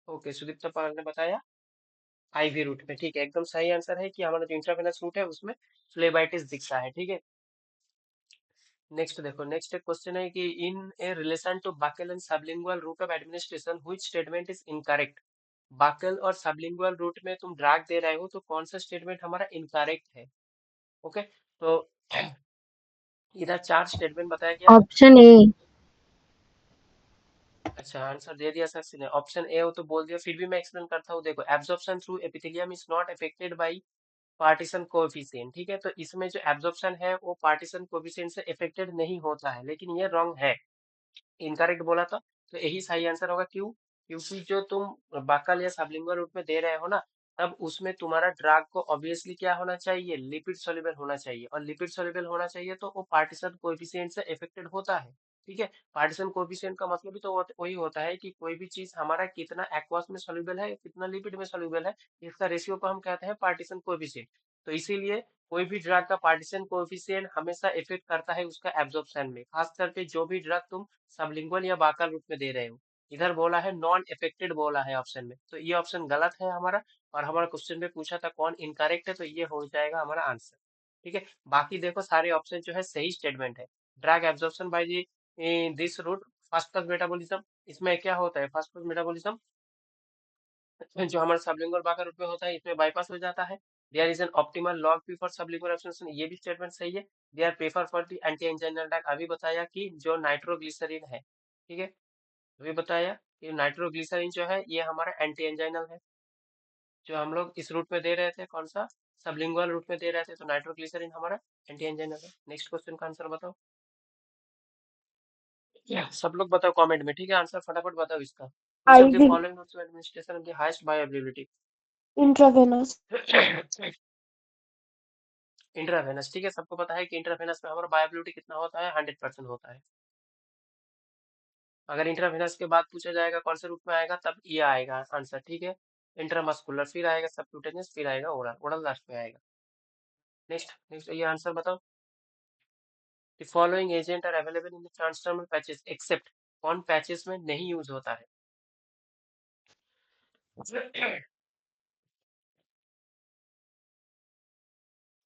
ओके, सुदीप्ता पाल ने बताया आईवी रूट में, ठीक है, एकदम सही आंसर है कि हमारा जो इंट्रावेनस रूट है उसमें फ्लेबाइटिस दिखता है, ठीक है। नेक्स्ट देखो, नेक्स्ट क्वेश्चन है कि in a relation to buccal and sublingual route of administration which statement is incorrect? Buccal और सबलिंगुअल रूट में तुम ड्रग दे रहे हो तो कौन सा स्टेटमेंट हमारा इनकरेक्ट है? ओके, तो इधर 4 स्टेटमेंट बताया गया है। Option A. अच्छा, आंसर दे दिया साक्षी ने, ऑप्शन ए हो तो बोल दिया, फिर भी मैं एक्सप्लेन करता हूँ। देखो, absorption through epithelium is not affected by partition coefficient, ठीक है। तो इसमें जो एब्जॉर्प्शन है वो पार्टीशन कोएफिशिएंट से अफेक्टेड नहीं होता है, लेकिन ये रॉन्ग है, इनकरेक्ट बोला था। तो यही सही आंसर होगा। क्यों? क्योंकि जो तुम बाकल या सबलिंगुअल रूट में दे रहे हो ना, तब उसमें तुम्हारा ड्रग को ऑब्वियसली क्या होना चाहिए? लिपिड सोल्यूबल होना चाहिए, और लिपिड सोल्यूबल होना चाहिए तो वो पार्टीशन कोएफिशिएंट से अफेक्टेड होता है, ठीक है। पार्टीशन कोएफिशिएंट का मतलब भी तो वही होता है कि कोई भी चीज हमारा कितना एक्वस में सोल्यूबल है, कितना लिपिड में सोल्यूबल है, इसका रेशियो को हम कहते हैं पार्टीशन कोएफिशिएंट। तो इसीलिए कोई भी ड्रग का पार्टीशन कोएफिशिएंट हमेशा इफेक्ट करता है उसका एब्जॉर्प्शन में, खासकर पे जो भी ड्रग तुम सबलिंगुअल या बाकल रूट में दे रहे हो। इधर बोला है नॉन इफेक्टेड बोला है ऑप्शन में, तो ये ऑप्शन गलत है हमारा। और हमारा क्वेश्चन में पूछा था कौन इनकरेक्ट है, तो ये हो जाएगा हमारा आंसर, ठीक है। बाकी देखो सारे ऑप्शन जो है सही स्टेटमेंट है। Drug absorption by this route, fast first metabolism, इसमें क्या होता है? फास्ट फर्स्ट मेटाबॉलिज्म जो हमारा सबलिंगुअल बाका रूट में होता है, इसमें बाईपास हो जाता है। There is an optimal log P for sublingual absorption, ये भी स्टेटमेंट सही है। They are prefer for the anti anginal drug, अभी बताया कि जो नाइट्रोग्लिसरीन है, ठीक है, अभी बताया कि नाइट्रोग्लिसरीन जो है ये हमारा एंटी एंजाइनल है, जो हम लोग इस रूट में दे रहे थे, कौन सा? सबलिंगुअल रूट में दे रहे थे, तो नाइट्रोग्लिसरीन हमारा एंटी एंजाइनल है। नेक्स्ट क्वेश्चन का आंसर बताओ। सब लोग बताओ कमेंट में, ठीक है, आंसर फटाफट बताओ इसका। Which of the IV following routes of administration of the highest bioavailability? Intravenous. Intravenous, ठीक है, सबको पता है कि इंट्रावेनस में हमारा बायोअवेलेबिलिटी कितना होता है? 100% होता है। अगर इंट्रावेनस के बाद पूछा जाएगा कौन से रूट में आएगा, तब ये आएगा आंसर, ठीक है। इंट्रामस्कुलर, फिर आएगा सबक्यूटेनियस, फिर आएगा ओरल, ओरल लास्ट में आएगा। नेक्स्ट नेक्स्ट ये आंसर बताओ। The following agent are available in the transdermal patches except, कौन पैचेस में नहीं यूज होता है?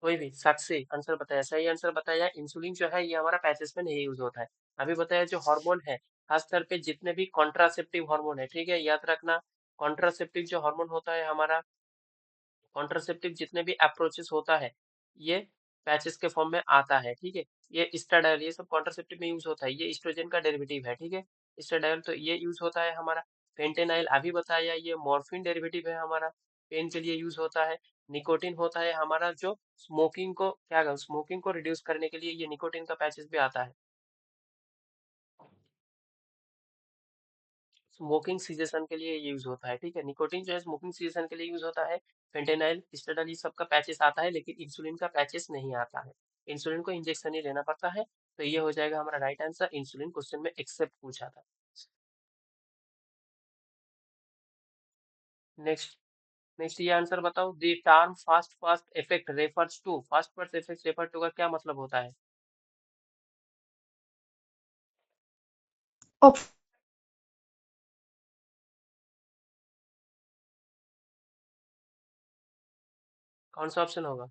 कोई भी, साक्षी आंसर बताया, सही आंसर बताया। इंसुलिन जो है ये हमारा पैचेस में नहीं यूज होता है। अभी बताया जो हार्मोन है, खासकर पे जितने भी कॉन्ट्रासेप्टिव हार्मोन है, ठीक है, याद रखना, कॉन्ट्रासेप्टिव जो हार्मोन होता है हमारा, कॉन्ट्रासेप्टिव जितने भी अप्रोचेस होता है, ये पैचेस के फॉर्म में आता है, ठीक है। ये स्ट्राडायल, ये सब कॉन्ट्रासेप्टिव में यूज होता है, ये एस्ट्रोजन का डेरिवेटिव है, ठीक है, स्ट्राडायल, तो ये यूज होता है हमारा। फेंटेनाइल अभी बताया, ये मॉर्फिन डेरिवेटिव है हमारा, पेन के लिए यूज होता है। निकोटिन होता है हमारा, जो स्मोकिंग को क्या, स्मोकिंग को रिड्यूस करने के लिए ये निकोटिन का पैचेस भी आता है। स्मोकिंग सीजेशन के लिए यूज होता है, ठीक है, निकोटिन जो है स्मोकिंग सीजेशन के लिए यूज होता है। फेंटेनाइल, स्टेटल, ये सबका पैचेस आता है, लेकिन इंसुलिन का पैचेस नहीं आता है। इंसुलिन को इंजेक्शन ही लेना पड़ता है, तो ये हो जाएगा हमारा राइट आंसर। इंसुलिन क्वेश्चन में एक्सेप्ट पूछा था। नेक्स्ट नेक्स्ट ये आंसर बताओ। The term first pass effect refers to, first pass effect refer to का क्या मतलब होता है? कौन सा ऑप्शन होगा?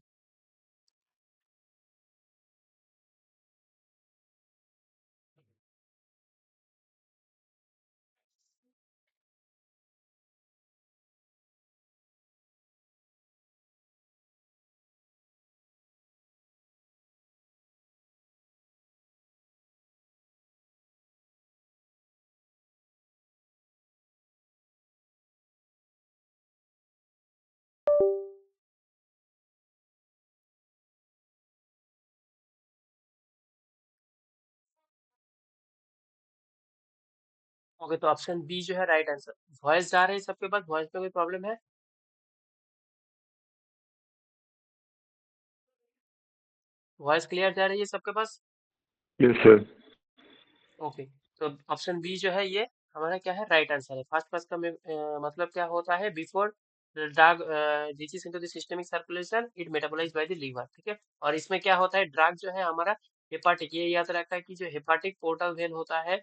ओके, तो ऑप्शन बी जो है राइट आंसर। वॉइस जा रहे हैं सबके पास? वॉइस में कोई प्रॉब्लम है? वॉइस क्लियर जा रही है सबके पास? Yes, sir. ओके, तो ऑप्शन बी जो है ये हमारा क्या है, राइट आंसर है। फास्ट फास्ट का मतलब क्या होता है, before drug reaches into the systemic circulation it metabolise by the liver, ठीक है। और इसमें क्या होता है, ड्रग जो है हमारा हेपाटिक, ये याद रखता है कि जो हेपाटिक पोर्टल वेन होता है,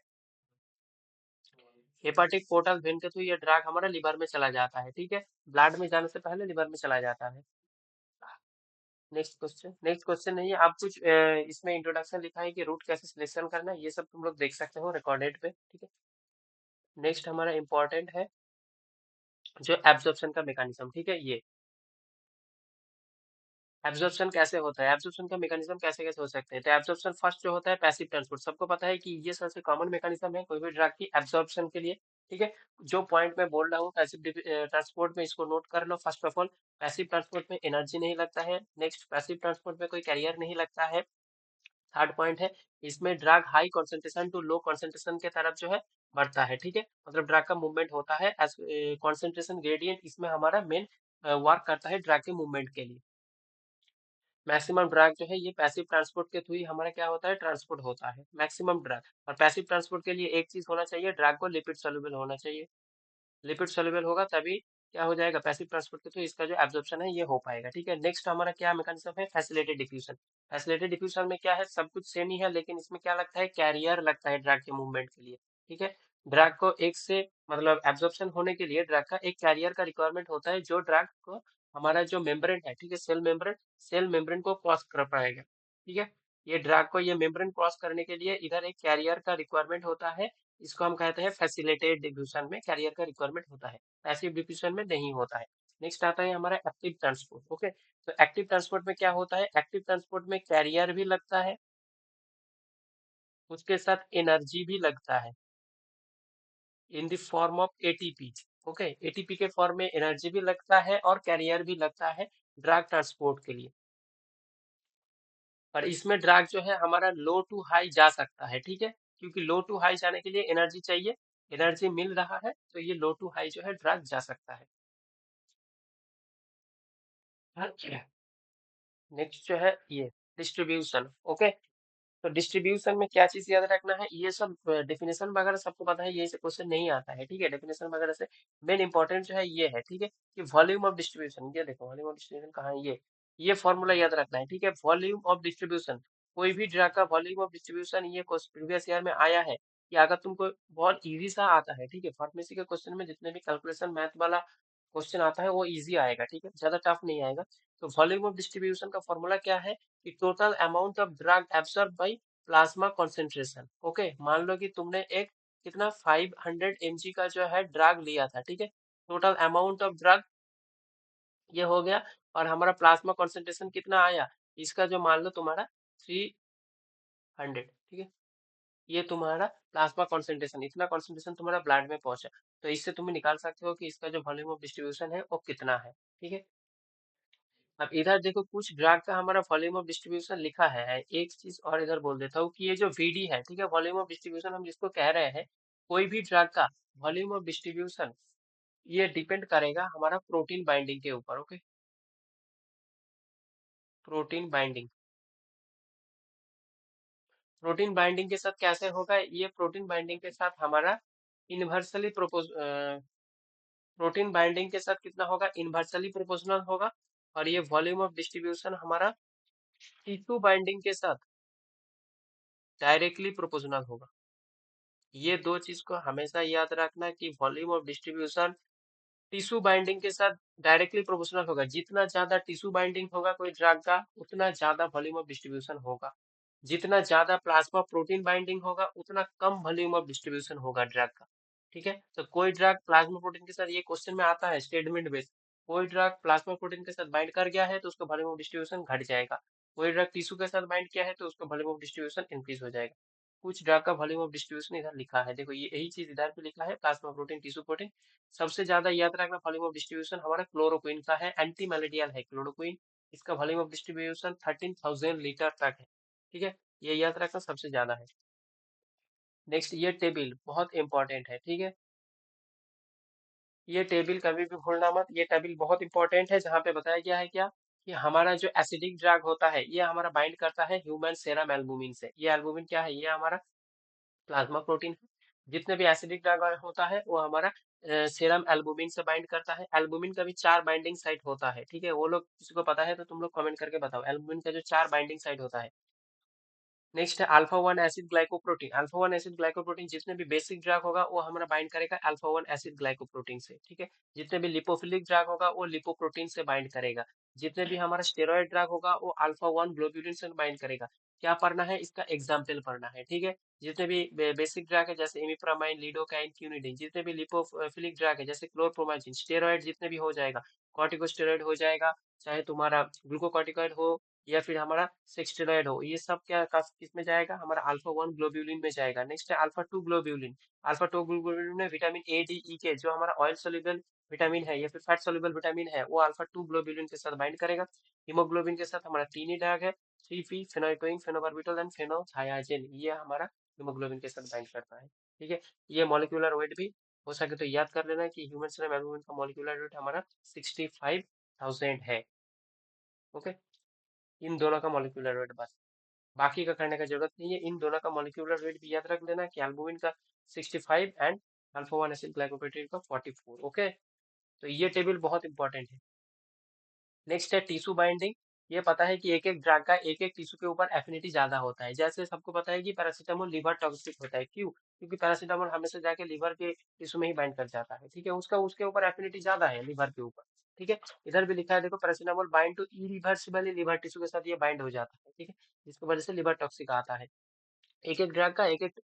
हेपाटिक पोर्टल वेन के थ्रू ये ड्रग हमारा लिवर में चला जाता है, ठीक है। ब्लड में जाने से पहले लिवर में चला जाता है। नेक्स्ट क्वेश्चन नहीं है। आप कुछ इसमें इंट्रोडक्शन लिखा है कि रूट कैसे सिलेक्शन करना है, ये सब तुम लोग देख सकते हो रिकॉर्डेड पे, ठीक है। नेक्स्ट हमारा इंपॉर्टेंट है जो एब्जॉर्प्शन का मैकेनिज्म, ठीक है। ये एब्जॉर्प्शन कैसे होता है, एब्जॉर्प्शन का मैकेनिज्म कैसे कैसे हो सकते हैं। तो एब्जॉर्प्शन फर्स्ट जो होता है पैसिव ट्रांसपोर्ट, सबको पता है कि ये सबसे कॉमन मैकेनिज्म है कोई भी ड्रग की एब्जॉर्प्शन के लिए, ठीक है। जो पॉइंट मैं बोल रहा हूँ पैसिव ट्रांसपोर्ट में, इसको नोट कर लो first of all. Passive transport में एनर्जी नहीं लगता है। नेक्स्ट, पैसिव ट्रांसपोर्ट में कोई कैरियर नहीं लगता है। थर्ड पॉइंट है, इसमें drug high concentration to low concentration के तरफ जो है बढ़ता है, ठीक है। मतलब ड्रग का मूवमेंट होता है एज कॉन्सेंट्रेशन ग्रेडियंट, इसमें हमारा मेन वर्क करता है ड्रग के मूवमेंट के लिए। मैक्सिमम ड्रग जो है ये पैसिव ट्रांसपोर्ट के थ्रू ही हमारा क्या होता है, ट्रांसपोर्ट होता है मैक्सिमम ड्रग। और पैसिव ट्रांसपोर्ट के लिए एक चीज होना चाहिए, ड्रग को लिपिड सोल्यूबल होना चाहिए। लिपिड सोल्यूबल होगा तभी क्या हो जाएगा, पैसिव ट्रांसपोर्ट के थ्रू इसका जो एब्जॉर्प्शन है ये हो पाएगा, ठीक है। नेक्स्ट हमारा क्या मैकेनिज्म है, फैसिलिटेटेड डिफ्यूजन। फैसिलिटेटेड डिफ्यूजन में क्या है, सब कुछ सेम ही है, लेकिन इसमें क्या लगता है, कैरियर लगता है ड्रग के मूवमेंट के लिए, ठीक है। ड्रग को एक से मतलब एब्जॉर्प्शन होने के लिए ड्रग का एक कैरियर का रिक्वायरमेंट होता है, जो ड्रग को हमारा जो मेम्ब्रेन है, ठीक है, सेल मेम्ब्रेन को क्रॉस कर पाएगा, ठीक है। ये ड्रग को ये मेम्ब्रेन क्रॉस करने के लिए इधर एक कैरियर का रिक्वायरमेंट होता है, इसको हम कहते हैं फैसिलिटेटेड डिफ्यूजन में कैरियर का रिक्वायरमेंट होता है, पैसिव डिफ्यूजन में नहीं होता है। नेक्स्ट आता है हमारा एक्टिव ट्रांसपोर्ट, ओके। तो एक्टिव ट्रांसपोर्ट में क्या होता है, एक्टिव ट्रांसपोर्ट में कैरियर भी लगता है, उसके साथ एनर्जी भी लगता है in the form of ATP, okay. ATP के फॉर्म में एनर्जी भी लगता है और कैरियर भी लगता है ड्रग ट्रांसपोर्ट के लिए। और इसमें ड्रग जो है हमारा लो टू हाई जा सकता है, ठीक है, क्योंकि लो टू हाई जाने के लिए एनर्जी चाहिए, एनर्जी मिल रहा है, तो ये लो टू हाई जो है ड्रग जा सकता है। नेक्स्ट जो है ये डिस्ट्रीब्यूशन, ओके। तो डिस्ट्रीब्यूशन में क्या चीज याद रखना है, ये सब डेफिनेशन वगैरह सबको पता है, यही से क्वेश्चन नहीं आता है, ठीक है। डेफिनेशन वगैरह से मेन इंपॉर्टेंट जो है ये है, ठीक है, कि वॉल्यूम ऑफ डिस्ट्रीब्यूशन, ये देखो वॉल्यूम ऑफ डिस्ट्रीब्यूशन कहाँ है, ये फॉर्मूला याद रखना है, ठीक है। वॉल्यूम ऑफ डिस्ट्रीब्यूशन, कोई भी ड्रग का वॉल्यूम ऑफ डिस्ट्रीब्यूशन, ये प्रीवियस ईयर में आया है कि अगर तुमको बहुत इजी सा आता है, ठीक है, फार्मेसी के क्वेश्चन में जितने भी कैलकुलेशन मैथ वाला क्वेश्चन आता है वो इजी आएगा, ठीक है, ज्यादा टफ नहीं आएगा। तो वॉल्यूम ऑफ डिस्ट्रीब्यूशन का फॉर्मूला क्या है, कि total amount of drug absorb by plasma concentration, okay. मान लो कि तुमने एक कितना 500 mg का जो है ड्रग लिया था, ठीक है। टोटल अमाउंट ऑफ ड्रग ये हो गया, और हमारा प्लाज्मा कंसंट्रेशन कितना आया, इसका जो मान लो तुम्हारा 300, ठीक है। ये तुम्हारा प्लाज्मा कंसंट्रेशन, इतना कंसंट्रेशन तुम्हारा ब्लड में पहुंचा, तो इससे तुम निकाल सकते हो कि इसका जो वॉल्यूम ऑफ डिस्ट्रीब्यूशन है वो कितना है, ठीक है। अब इधर देखो कुछ ड्रग का हमारा वॉल्यूम ऑफ डिस्ट्रीब्यूशन लिखा है, एक चीज और इधर बोल देता हूँ कि ये जो वीडी है, ठीक है, वॉल्यूम ऑफ डिस्ट्रीब्यूशन हम जिसको कह रहे हैं, कोई भी ड्रग का वॉल्यूम ऑफ डिस्ट्रीब्यूशन ये डिपेंड करेगा हमारा प्रोटीन बाइंडिंग के ऊपर, okay. Protein binding, protein binding के साथ कैसे होगा, ये प्रोटीन बाइंडिंग के साथ हमारा इनवर्सली प्रोटीन बाइंडिंग के साथ कितना होगा, इनवर्सली प्रोपोर्शनल होगा। और ये वॉल्यूम ऑफ डिस्ट्रीब्यूशन हमारा टिश्यू बाइंडिंग के साथ डायरेक्टली प्रोपोर्शनल होगा। ये दो चीज को हमेशा याद रखना कि volume of distribution tissue binding के साथ डायरेक्टली प्रोपोर्शनल होगा। जितना ज्यादा टिश्यू बाइंडिंग होगा कोई ड्रग का, उतना ज्यादा वॉल्यूम ऑफ डिस्ट्रीब्यूशन होगा। जितना ज्यादा प्लाज्मा प्रोटीन बाइंडिंग होगा, उतना कम वॉल्यूम ऑफ डिस्ट्रीब्यूशन होगा ड्रग का, ठीक है। तो कोई ड्रग प्लाज्मा प्रोटीन के साथ, ये क्वेश्चन में आता है स्टेटमेंट बेस्ड, कोई ड्रग प्लाज्मा प्रोटीन के साथ बाइंड कर गया है तो उसका वॉल्यूम ऑफ डिस्ट्रीब्यूशन घट जाएगा, कोई ड्रग टिश्यू के साथ बाइंड किया है तो उसका वॉल्यूम ऑफ डिस्ट्रीब्यूशन इंक्रीज हो जाएगा। कुछ ड्रग का वॉल्यूम ऑफ डिस्ट्रीब्यूशन इधर लिखा है, देखो ये यही चीज इधर पे लिखा है, प्लाज्मा प्रोटीन टिश्यू प्रोटीन। सबसे ज्यादा याद रखना वॉल्यूम ऑफ डिस्ट्रीब्यूशन हमारा क्लोरोक्विन का है, एंटी मैलेरियल है क्लोरोक्विन, इसका वॉल्यूम ऑफ डिस्ट्रीब्यूशन 13,000 लीटर तक है, ठीक है। ये याद रखना सबसे ज्यादा है। नेक्स्ट ये टेबल बहुत इंपॉर्टेंट है, ठीक है। ये टेबल कभी भी भूलना मत, ये टेबल बहुत इंपॉर्टेंट है, जहाँ पे बताया गया है क्या कि हमारा जो एसिडिक ड्रग होता है ये हमारा बाइंड करता है ह्यूमन सेरम एल्बुमिन से। ये एल्बुमिन क्या है, ये हमारा प्लाज्मा प्रोटीन है। जितने भी एसिडिक ड्रग होता है वो हमारा सेरम एल्बुमिन से बाइंड करता है। एल्बुमिन का भी 4 बाइंडिंग साइट होता है, ठीक है। वो लोग किसी को पता है तो तुम लोग कमेंट करके बताओ एल्बुमिन का जो 4 बाइंडिंग साइट होता है। नेक्स्ट है alpha 1 acid glycoprotein. Alpha 1 acid glycoprotein जितने भी बेसिक ड्रग होगा वो हमारा बाइंड करेगा अल्फा 1 एसिड ग्लाइकोप्रोटीन से, ठीक है। जितने भी लिपोफिलिक ड्रग होगा वो लिपोप्रोटीन से बाइंड करेगा। जितने भी हमारा स्टेरॉयड ड्रग होगा वो अल्फा 1 ग्लोब्यूलिन से बाइंड करेगा। क्या पढ़ना है, इसका एग्जाम्पल पढ़ना है, ठीक है। जितने भी बेसिक ड्रग है जैसे इमिप्रामाइन, लिडोकाइन, क्यूनिडीन, जितने भी लिपोफिलिक ड्रग है जैसे क्लोरप्रोमाजिन, स्टेरॉयड जितने भी हो जाएगा, कॉर्टिकोस्टेरॉयड हो जाएगा, चाहे तुम्हारा ग्लूकोकॉर्टिकॉइड हो या फिर हमारा सेक्सटेरॉयड हो, ये सब क्या किस में जाएगा, हमारा अल्फा 1 ग्लोब्यूलिन में जाएगा। नेक्स्ट है अल्फा 2 ग्लोब्यूलिन। अल्फा 2 ग्लोब्यूलिन में विटामिन ए, डी, ई के जो हमारा ऑयल सोल्यूबल विटामिन है या फिर फैट सोल्यूबल विटामिन है वो अल्फा 2 ग्लोब्यूलिन के साथ बाइंड करेगा। हीमोग्लोबिन के साथ हमारा तीन ही ड्रग है, 3 फेनोइकोइन, फेनोबार्बिटल एंड फेनोथायाजिन, ये हमारा हीमोग्लोबिन के साथ बाइंड करता है, ठीक है। ये मॉलिक्यूलर वेट भी हो सके तो याद कर लेना कि ह्यूमन सीरम एल्बुमिन का मॉलिक्यूलर वेट हमारा 65,000 है, ओके। इन दोनों का मॉलिक्यूलर वेट बस, बाकी का करने का जरूरत नहीं है। इन दोनों का मॉलिक्यूलर वेट भी याद रख लेना कि एल्बुमिन का 65 एंड अल्फा 1 एसिड ग्लाइकोप्रोटीन का 44, ओके। तो ये टेबल बहुत इंपॉर्टेंट है। नेक्स्ट है टिश्यू बाइंडिंग। ये पता है कि एक एक ड्रग का एक एक टिश्यू के ऊपर एफिनिटी ज्यादा होता है। जैसे सबको पता है कि पैरासीटामोल लिवर टॉक्सिक होता है, क्यों, क्योंकि पैरासीटामोल हमेशा जाके लिवर के टिश्यू में ही बाइंड कर जाता है, ठीक है। उसका उसके ऊपर एफिनिटी ज्यादा है लिवर के ऊपर, ठीक है। इधर भी लिखा है देखो, paracetamol bind to irreversibly liver tissue के साथ ये बाइंड हो जाता है, ठीक है, जिसकी वजह से लिवर टॉक्सिक आता है। एक एक ड्रग का एक एक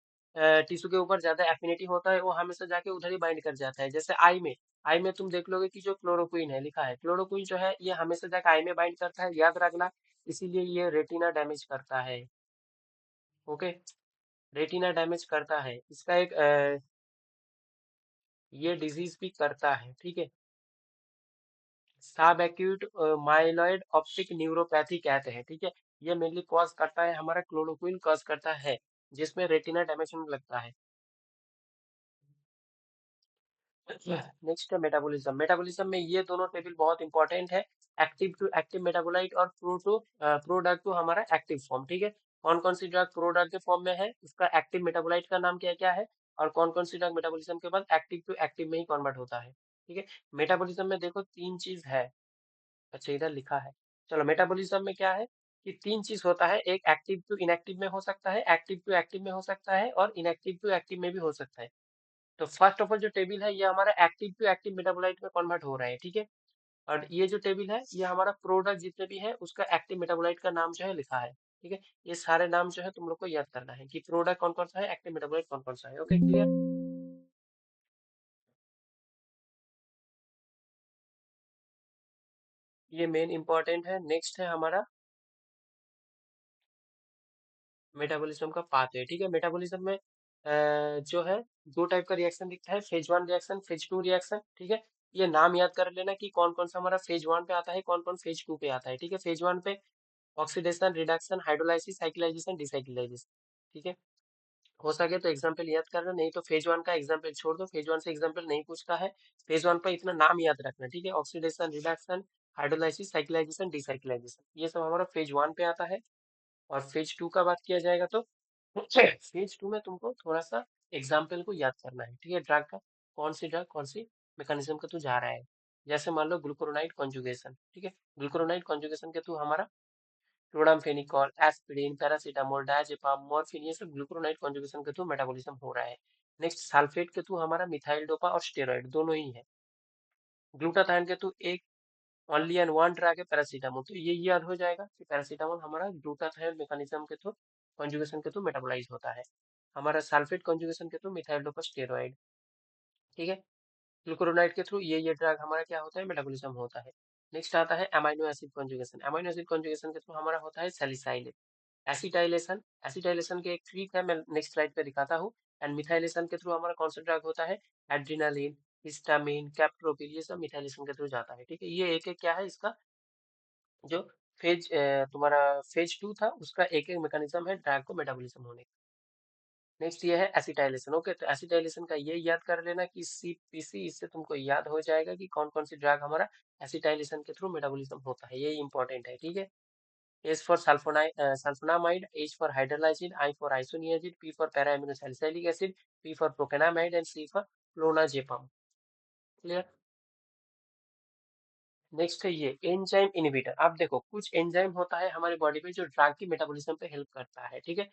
टिश्यू के ऊपर ज्यादा एफिनिटी होता है, वो हमेशा जाके उधर ही बाइंड कर जाता है। जैसे आई में तुम देख लोगे कि जो क्लोरोक्वीन है लिखा है, क्लोरोक्वीन जो है ये हमेशा जाके आई में बाइंड करता है, याद रखना। इसीलिए ये रेटिना डैमेज करता है, ओके। रेटिना डैमेज करता है, इसका एक ये डिजीज भी करता है, ठीक है। सब एक्यूट माइलॉइड ऑप्टिक न्यूरोपैथी कहते हैं, ठीक है। ये मेनली कॉज करता है, हमारा क्लोरोक्वीन कॉज करता है, जिसमें रेटिना डैमेज होने लगता है। नेक्स्ट है मेटाबॉलिज्म। मेटाबॉलिज्म में ये दोनों टेबल बहुत इंपॉर्टेंट है, एक्टिव टू एक्टिव मेटाबोलाइट और प्रोडक्ट टू हमारा एक्टिव फॉर्म, ठीक है। कौन कौन सी ड्रग प्रोडक्ट के फॉर्म में है, उसका एक्टिव मेटाबोलाइट का नाम क्या क्या है, और कौन कौन सी ड्रग मेटाबॉलिज्म के बाद एक्टिव टू एक्टिव में ही कन्वर्ट होता है, ठीक है। मेटाबॉलिज्म में देखो तीन चीज है, अच्छा इधर लिखा है। चलो मेटाबॉलिज्म में क्या है कि तीन चीज होता है, एक एक्टिव टू इनएक्टिव में हो सकता है, एक्टिव टू एक्टिव में हो सकता है, और इनएक्टिव टू एक्टिव में भी हो सकता है। तो फर्स्ट ऑफ ऑल जो टेबल है ये हमारा एक्टिव टू एक्टिव मेटाबोलाइट में कन्वर्ट हो रहा है, ठीक है। और ये जो टेबल है ये हमारा प्रोडक्ट जितने भी है उसका एक्टिव मेटाबोलाइट का नाम जो है लिखा है, ठीक है। ये सारे नाम जो है तुम लोग को याद करना है कि प्रोडक्ट कौन कौन सा है, एक्टिव मेटाबोलाइट कौन कौन सा है, ओके क्लियर। ये मेन इंपॉर्टेंट है। नेक्स्ट है हमारा मेटाबॉलिज्म का पाथवे, ठीक है। मेटाबॉलिज्म में जो है दो टाइप का रिएक्शन दिखता है, फेज 1 रिएक्शन, फेज 2 रिएक्शन, ठीक है। ये नाम याद कर लेना कि कौन कौन सा हमारा फेज 1 पे आता है, कौन कौन फेज 2 पे आता है, ठीक है। फेज 1 पे ऑक्सीडेशन, रिडक्शन, हाइड्रोलाइसिस, साइक्लिलाइजेशन, डिसाइक्लिलाइजेशन, ठीक है। हो सके तो एग्जाम्पल याद करना, नहीं तो फेज 1 का एग्जाम्पल छोड़ दो, फेज 1 से एग्जाम्पल नहीं पूछता है। फेज 1 पे इतना नाम याद रखना, ठीक है। ऑक्सीडेशन, रिडक्शन, हाइड्रोलाइसिस, साइक्लिलाइजेशन, डिसाइक्लिलाइजेशन, ये सब हमारा फेज 1 पे आता है। और फेज 2 का बात किया जाएगा तो फेज 2 में तुमको थोड़ा सा एग्जाम्पल को याद करना है, ठीक है। ड्रग का कौन सी ड्रग कौन सी मैकेनिज्म के थ्रू जा रहा है। जैसे मान लो ग्लूकुरोनाइड कॉन्जुगेशन, ठीक है। ग्लूकुरोनाइड कॉन्जुगेशन के थ्रू हमारा chloramphenicol, aspirin, paracetamol, diazepam, morphine, ये सब ग्लूकुरोनाइड कॉन्जुगेशन के थ्रू मेटाबॉलिज्म हो रहा है। नेक्स्ट सल्फेट के थ्रू हमारा मिथाइल डोपा और स्टेरॉइड दोनों ही है। ग्लूटाथाइन के थ्रू एक ओनली एंड वन ड्रग है पैरासीटामोल, तो ये याद हो जाएगा कि पैरासीटामोल हमारा ग्लूटाथाइन मैकेनिज्म के थ्रू कॉन्जुगेशन के थ्रू मेटाबोलाइज होता है। हमारा सल्फेट कॉन्जुगेशन के थ्रू मिथाइल डोपा स्टेरॉइड, ठीक है। ग्लूकुरोनाइड के थ्रू ये ड्रग हमारा क्या होता है, मेटाबॉलिज्म होता है। नेक्स्ट आता है amino acid conjugation. Amino acid conjugation के थ्रू हमारा होता है सैलिसाइलेट, एसिटाइलेशन। एसिटाइलेशन के एक ट्रिक है, मैं नेक्स्ट स्लाइड पे दिखाता हूँ। एंड मिथाइलेशन के थ्रू हमारा कौन सा ड्रग होता है, एड्रिनालिन, हिस्टामिन, कैप्रोपिल, ये सब मिथाइलेशन के थ्रू जाता है, ठीक है। ये एक एक क्या है इसका जो तुम्हारा फेज 2 था उसका एक एक मैकेनिज्म है ड्रग को मेटाबॉलिज्म होने का। नेक्स्ट ये है एसिटाइलेशन। ओके, तो एसिटाइलेशन का ये याद कर लेना कि CPC, इससे तुमको याद हो जाएगा कि कौन कौन सी ड्रग हमारा एसिटाइलेशन के थ्रू मेटाबॉलिज्म होता है, ये इंपॉर्टेंट है, ठीक है। S for sulfonamide, H for hydrolysine, I for isoniazid, P for para-aminosalicylic acid, P for procainamide and C for clonazepam। Clear. Next है ये एंजाइम इनहिबिटर। आप देखो कुछ एंजाइम होता है हमारे बॉडी में जो ड्रग की मेटाबॉलिज्म पे हेल्प करता है, ठीक है।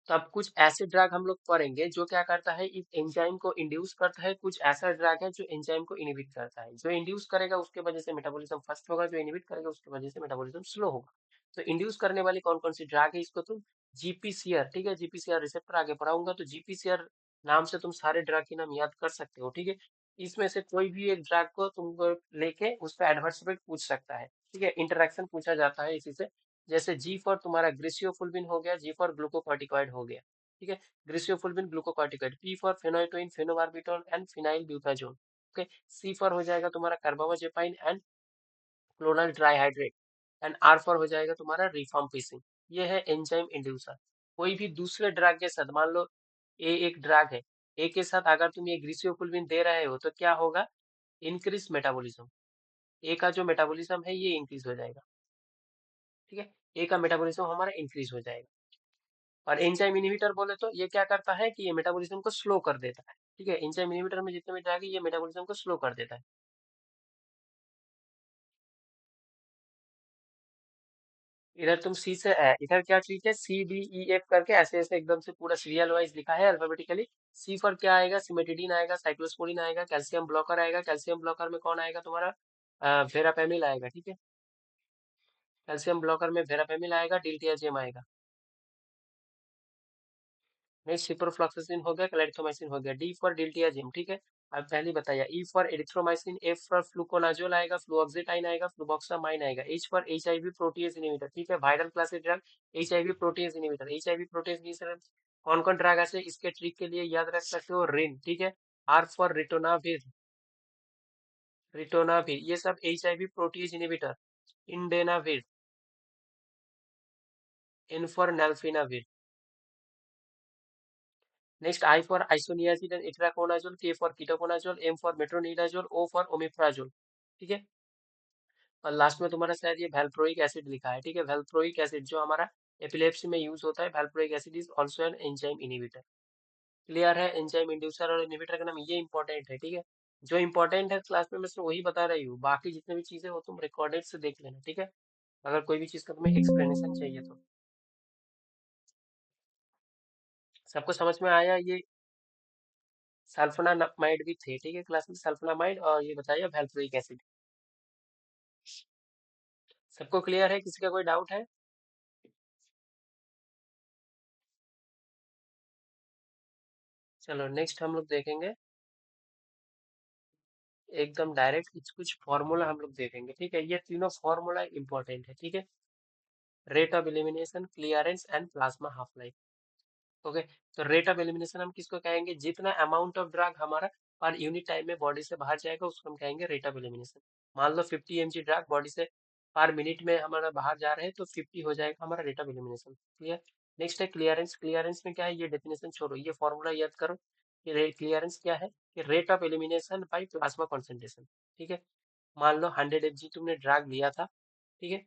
तो अब कुछ ऐसे ड्रग हम लोग पढ़ेंगे जो क्या करता है, इस एंजाइम को इंड्यूस करता है। कुछ ऐसा ड्रग है जो एंजाइम को इनहिबिट करता है। जो इंड्यूस करेगा उसके वजह से मेटाबॉलिज्म फास्ट होगा, जो इनहिबिट करेगा उसके वजह से मेटाबॉलिज्म स्लो होगा। तो इंड्यूस करने वाली कौन कौन सी ड्रग है, इसको तुम जीपीसीआर, ठीक है, जीपीसीआर रिसेप्टर आगे पढ़ाऊंगा, तो जीपीसीआर नाम से तुम सारे ड्रग के नाम याद कर सकते हो, ठीक है। इसमें से कोई भी एक ड्रग को तुमको लेके उस पर एडवर्स इफेक्ट पूछ सकता है, ठीक है, इंटरेक्शन पूछा जाता है इसी से। जैसे जी फॉर तुम्हारा ग्रिसियोफुल्विन हो गया, जी फॉर ग्लूकोकॉर्टिकॉइड हो गया, ठीक है, griseofulvin glucocorticoid. P for phenytoin phenobarbital and phenylbutazone, okay. C for हो जाएगा तुम्हारा carbamazepine and chloral trihydrate and R for हो जाएगा तुम्हारा रिफाम्पिसिन। ये है एंजाइम इंड्यूसर। कोई भी दूसरे ड्रग के साथ, मान लो ए एक ड्रग है, ए के साथ अगर तुम ये ग्रिसियोफुल्विन दे रहे हो तो क्या होगा, इंक्रीज मेटाबॉलिज्म। ए का जो मेटाबॉलिज्म है ये इंक्रीज हो जाएगा, ठीक है, ए का मेटाबॉलिज्म हमारा इंक्रीज हो जाएगा। और एंजाइम इनहिबिटर बोले तो ये क्या करता है कि ये मेटाबॉलिज्म को स्लो कर देता है, ठीक है। एंजाइम इनहिबिटर में जितने भी ड्रग है ये मेटाबॉलिज्म को स्लो कर देता है। इधर तुम सी से इधर क्या चीज है, CDEF करके ऐसे ऐसे एकदम से पूरा सीरियल वाइज लिखा है अल्फाबेटिकली। सी पर क्या आएगा, सिमेटिडीन आएगा, साइक्लोस्पोरिन आएगा, कैल्शियम ब्लॉकर आएगा। कैल्शियम ब्लॉकर में कौन आएगा तुम्हारा, वेरापेमिल आएगा, ठीक है। कैल्शियम ब्लॉकर में वेरापेमिल आएगा, डिल्टियाजेम आएगा। नेक्स्ट सिप्रोफ्लॉक्सासिन हो गया, क्लैरिथोमाइसिन हो गया। डी फॉर डिल्टियाजिम, ठीक है, अब पहले बताया। E for erythromycin, F for fluconazole आएगा, फ्लूऑक्सीटाइन आएगा, फ्लूबॉक्सामाइन आएगा। H for HIV protease inhibitor, ठीक है, viral class drug HIV protease inhibitor. HIV protease inhibitor कौन कौन ड्रग ऐसे इसके ट्रिक के लिए याद रख सकते हो, रिन, ठीक है। आर फॉर रिटोनाविर, रिटोनाविर ये सब HIV protease inhibitor. Indinavir, N for nelfinavir. Next I for isoniazid and itraconazole, K for ketoconazole, M for metronidazole, O for omeprazole, ठीक है। और लास्ट में तुम्हारा शायद ये वैल्प्रोइक एसिड लिखा है, ठीक है। वैल्प्रोइक एसिड जो हमारा एपिलेप्सी में यूज होता है, valproic acid is also an enzyme inhibitor. Clear है, एंजाइम इंड्यूसर और इनहिबिटर का नाम ये इंपॉर्टेंट है, ठीक है। जो इंपॉर्टेंट है क्लास में मैं सिर्फ वही बता रही हूँ, बाकी जितने भी चीजें हो तुम रिकॉर्डेड से देख लेना, ठीक है। अगर कोई भी चीज का तुम्हें एक्सप्लेनेशन चाहिए तो। सबको समझ में आया, ये सल्फोनामाइड भी थे, ठीक है, क्लास में सल्फोनामाइड और ये बताइए वैल्प्रोइक एसिड। सबको क्लियर है, किसी का कोई डाउट है। चलो नेक्स्ट हम लोग देखेंगे एकदम डायरेक्ट कुछ कुछ फॉर्मूला हम लोग देखेंगे, ठीक है। ये तीनों फॉर्मूला इंपॉर्टेंट है, ठीक है। Rate of elimination, clearance and plasma half life. Okay, तो रेट ऑफ एलिमिनेशन हम किसको कहेंगे, जितना अमाउंट ऑफ ड्रग हमारा पर यूनिट टाइम में बॉडी से बाहर जाएगा उसको हम कहेंगे रेट ऑफ एलिमिनेशन। मान लो 50 mg ड्रग बॉडी से पर मिनट में हमारा बाहर जा रहे हैं तो 50 हो जाएगा हमारा rate of elimination, clear. Next है क्लियरेंस। क्लियरेंस में क्या है, ये डेफिनेशन छोड़ो, ये फॉर्मूला याद करो कि क्लियरेंस क्या है, कि rate of elimination by plasma concentration, ठीक है। मान लो 100 mg तुमने ड्रग लिया था, ठीक है,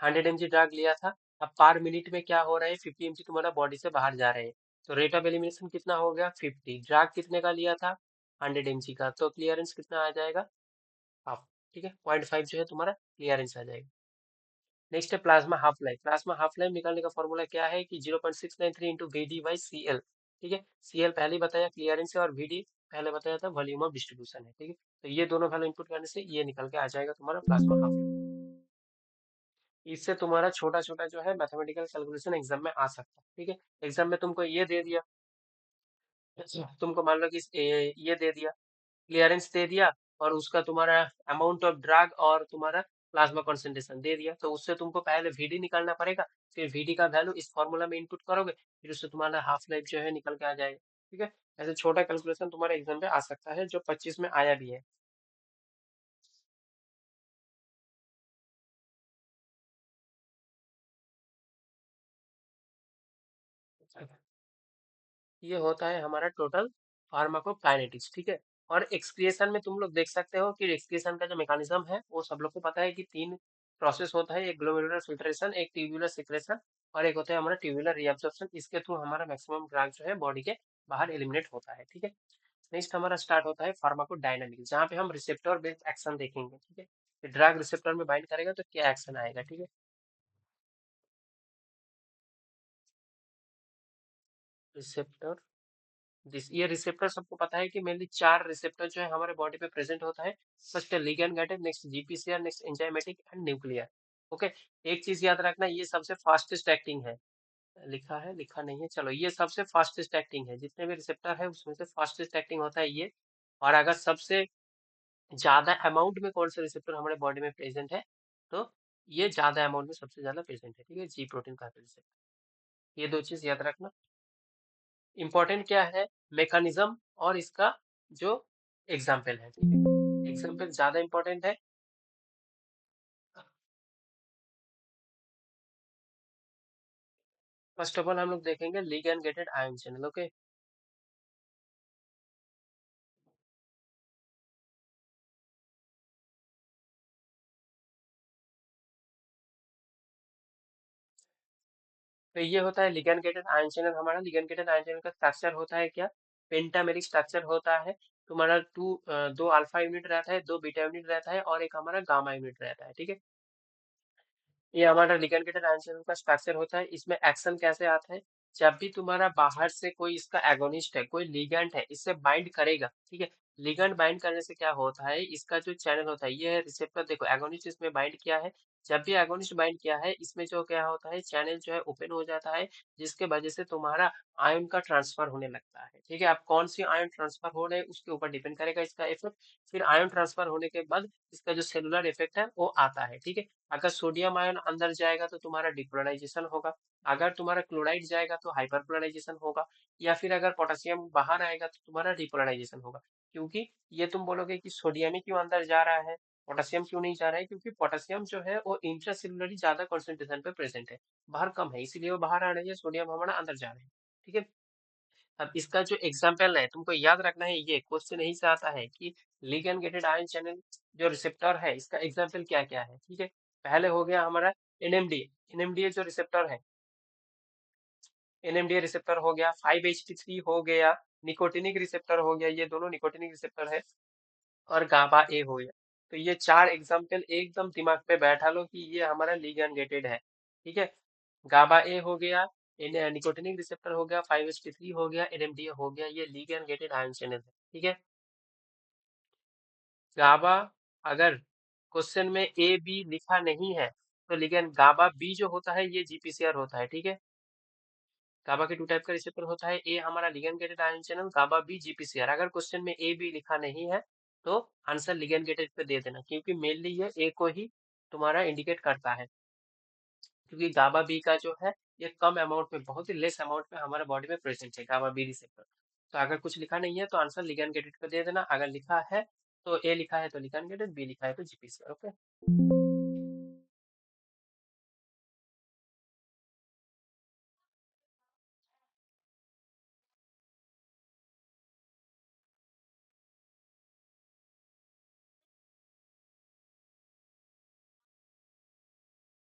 100 mg ड्रग लिया था। अब पर मिनट में क्या हो रहा है, 50 mg तुम्हारा बॉडी से बाहर जा रहे हैं, तो रेट ऑफ एलिमिनेशन कितना हो गया 50। ड्रग कितने का लिया था 100 mg का, तो क्लियरेंस कितना आ जाएगा हाफ, ठीक है, 0.5 जो है तुम्हारा क्लियरेंस आ जाएगा। नेक्स्ट है plasma half life. Plasma half life निकालने का फॉर्मूला क्या है कि 0.693 इंटू VD/CL, ठीक है। CL पहले ही बताया क्लियरेंस है और VD पहले बताया था वॉल्यूम ऑफ डिस्ट्रीब्यूशन है, ठीक है। तो ये दोनों वैल्यू इनपुट करने से ये निकल के आ जाएगा तुम्हारा प्लाज्मा हाफ लाइफ। इससे तुम्हारा छोटा छोटा जो है मैथमेटिकल कैलकुलेशन एग्जाम में आ सकता है, ठीक है। एग्जाम में तुमको ये दे दिया, तुमको मान लो कि ये दे दिया, क्लियरेंस दे दिया और उसका तुम्हारा अमाउंट ऑफ ड्रग और तुम्हारा प्लाज्मा कंसंट्रेशन दे दिया, तो उससे तुमको पहले VD निकालना पड़ेगा, फिर VD का वैल्यू इस फॉर्मूला में इनपुट करोगे, फिर उससे तुम्हारा हाफ लाइफ जो है निकल के आ जाएगा, ठीक है। ऐसे छोटा कैलकुलेशन तुम्हारे एग्जाम में आ सकता है जो 25 में आया भी है। ये होता है हमारा टोटल फार्माकोकाइनेटिक्स, ठीक है। और एक्सक्रिएशन में तुम लोग देख सकते हो कि एक्सक्रिएशन का जो मैकेनिज्म है वो सब लोग को पता है कि तीन प्रोसेस होता है, एक ग्लोमेरुलर फिल्ट्रेशन, एक ट्यूबुलर सिक्रेशन और एक होता है हमारा ट्यूबुलर रीअब्जॉर्प्शन। इसके थ्रू हमारा मैक्सिमम ड्रग जो है बॉडी के बाहर एलिमिनेट होता है, ठीक है। नेक्स्ट हमारा स्टार्ट होता है फार्माकोडायनामिक, जहाँ पे हम रिसेप्टर बेस्ड एक्शन देखेंगे, ठीक है। ड्रग रिसेप्टर में बाइंड करेगा तो क्या एक्शन आएगा, ठीक है। रिसेप्टर, ये रिसेप्टर सबको पता है कि मेनली चार रिसेप्टर जो है हमारे बॉडी पे प्रेजेंट होता है। फर्स्ट है ligand guided, next GPCR, next enzymatic and nuclear. Okay, एक चीज याद रखना, ये सबसे फास्टेस्ट एक्टिंग है। लिखा है, लिखा नहीं है, चलो, ये सबसे फास्टेस्ट एक्टिंग है, जितने भी रिसेप्टर है उसमें से फास्टेस्ट एक्टिंग होता है ये। और अगर सबसे ज्यादा अमाउंट में कौन सा रिसेप्टर हमारे बॉडी में प्रेजेंट है, तो ये ज्यादा अमाउंट में सबसे ज्यादा प्रेजेंट है, ठीक है, जी प्रोटीन का रिसेप्टर। ये दो चीज याद रखना। इम्पोर्टेंट क्या है, मैकेनिज्म और इसका जो एग्जाम्पल है, ठीक है। एग्जाम्पल ज्यादा इम्पोर्टेंट है। फर्स्ट ऑफ ऑल हम लोग देखेंगे ligand gated ion channel, okay. तो ये होता है लिगैंड गेटेड आयन चैनल। हमारा लिगैंड गेटेड आयन चैनल का स्ट्रक्चर होता है क्या, पेंटामेरिक स्ट्रक्चर होता है। तुम्हारा दो अल्फा यूनिट रहता है, दो बीटा यूनिट रहता है और एक हमारा गामा यूनिट रहता है, ठीक है। ये हमारा लिगैंड गेटेड आयन चैनल का स्ट्रक्चर होता है। इसमें एक्शन कैसे आता है, जब भी तुम्हारा बाहर से कोई इसका एगोनिस्ट है, कोई लिगैंड है, इससे बाइंड करेगा, ठीक है। लिगैंड बाइंड करने से क्या होता है, इसका जो चैनल होता है, ये है रिसेप्टर, देखो एगोनिस्ट इसमें बाइंड किया है। जब भी एगोनिस्ट बाइंड किया है, इसमें जो क्या होता है, चैनल जो है ओपन हो जाता है, जिसके वजह से तुम्हारा आयन का ट्रांसफर होने लगता है, ठीक है। आप कौन सी आयन ट्रांसफर हो रहे हैं उसके ऊपर डिपेंड करेगा इसका इफेक्ट। फिर आयन ट्रांसफर होने के बाद इसका जो सेलुलर इफेक्ट है वो आता है, ठीक है। अगर सोडियम आयन अंदर जाएगा तो तुम्हारा डिपोलराइजेशन होगा, अगर तुम्हारा क्लोराइड जाएगा तो हाइपरपोलराइजेशन होगा, या फिर अगर पोटेशियम बाहर आएगा तो तुम्हारा डिपोलराइजेशन होगा। क्योंकि ये तुम बोलोगे कि सोडियम ही क्यों अंदर जा रहा है, पोटेशियम क्यों नहीं जा रहा है, क्योंकि पोटेशियम जो है वो इंट्रासेलुलरली ज्यादा कॉन्सेंट्रेशन पे प्रेजेंट है, बाहर कम है, इसीलिए वो बाहर आ रही है, सोडियम हमारा अंदर जा रहा है, ठीक है। अब इसका जो एग्जाम्पल है तुमको याद रखना है, ये क्वेश्चन यही से आता है कि लिगैंड गेटेड आयन चैनल जो रिसेप्टर है इसका एग्जाम्पल क्या क्या है, ठीक है। पहले हो गया हमारा एनएमडीए, एनएमडीए जो रिसेप्टर है, एनएमडीए रिसेप्टर हो गया, 5-HT3 हो गया, निकोटिनिक रिसेप्टर हो गया, ये दोनों निकोटिनिक रिसेप्टर है, और गाबा ए हो गया। तो ये चार एग्जाम्पल एकदम दिमाग पे बैठा लो कि ये हमारा लिगैंड गेटेड है, ठीक है। गाबा ए हो गया, निकोटिनिक रिसेप्टर हो गया, 5-HT3 हो गया, एनएमडीए हो गया, ये लिगैंड गेटेड आयन चैनल है, ठीक है। गाबा, अगर क्वेश्चन में ए बी लिखा नहीं है तो लिगैंड गाबा बी जो होता है ये जीपीसीआर होता है, ठीक है। गाबा के टू टाइप का रिसेप्टर होता है, ए हमारा ligand gated ion channel, GABA B GPCR. अगर क्वेश्चन में ए बी लिखा नहीं है तो आंसर लिगैंड गेटेड पे दे देना, क्योंकि मेनली ये ए को ही तुम्हारा इंडिकेट करता है, क्योंकि गाबा बी का जो है ये कम अमाउंट में, बहुत ही लेस अमाउंट में हमारे बॉडी में प्रेजेंट है गाबा बी रिसेप्टर। तो अगर कुछ लिखा नहीं है तो आंसर लिगैंड गेटेड पे दे देना, अगर लिखा है तो ए लिखा है तो लिगैंड गेटेड, बी लिखा है तो जीपीसीआर, ओके।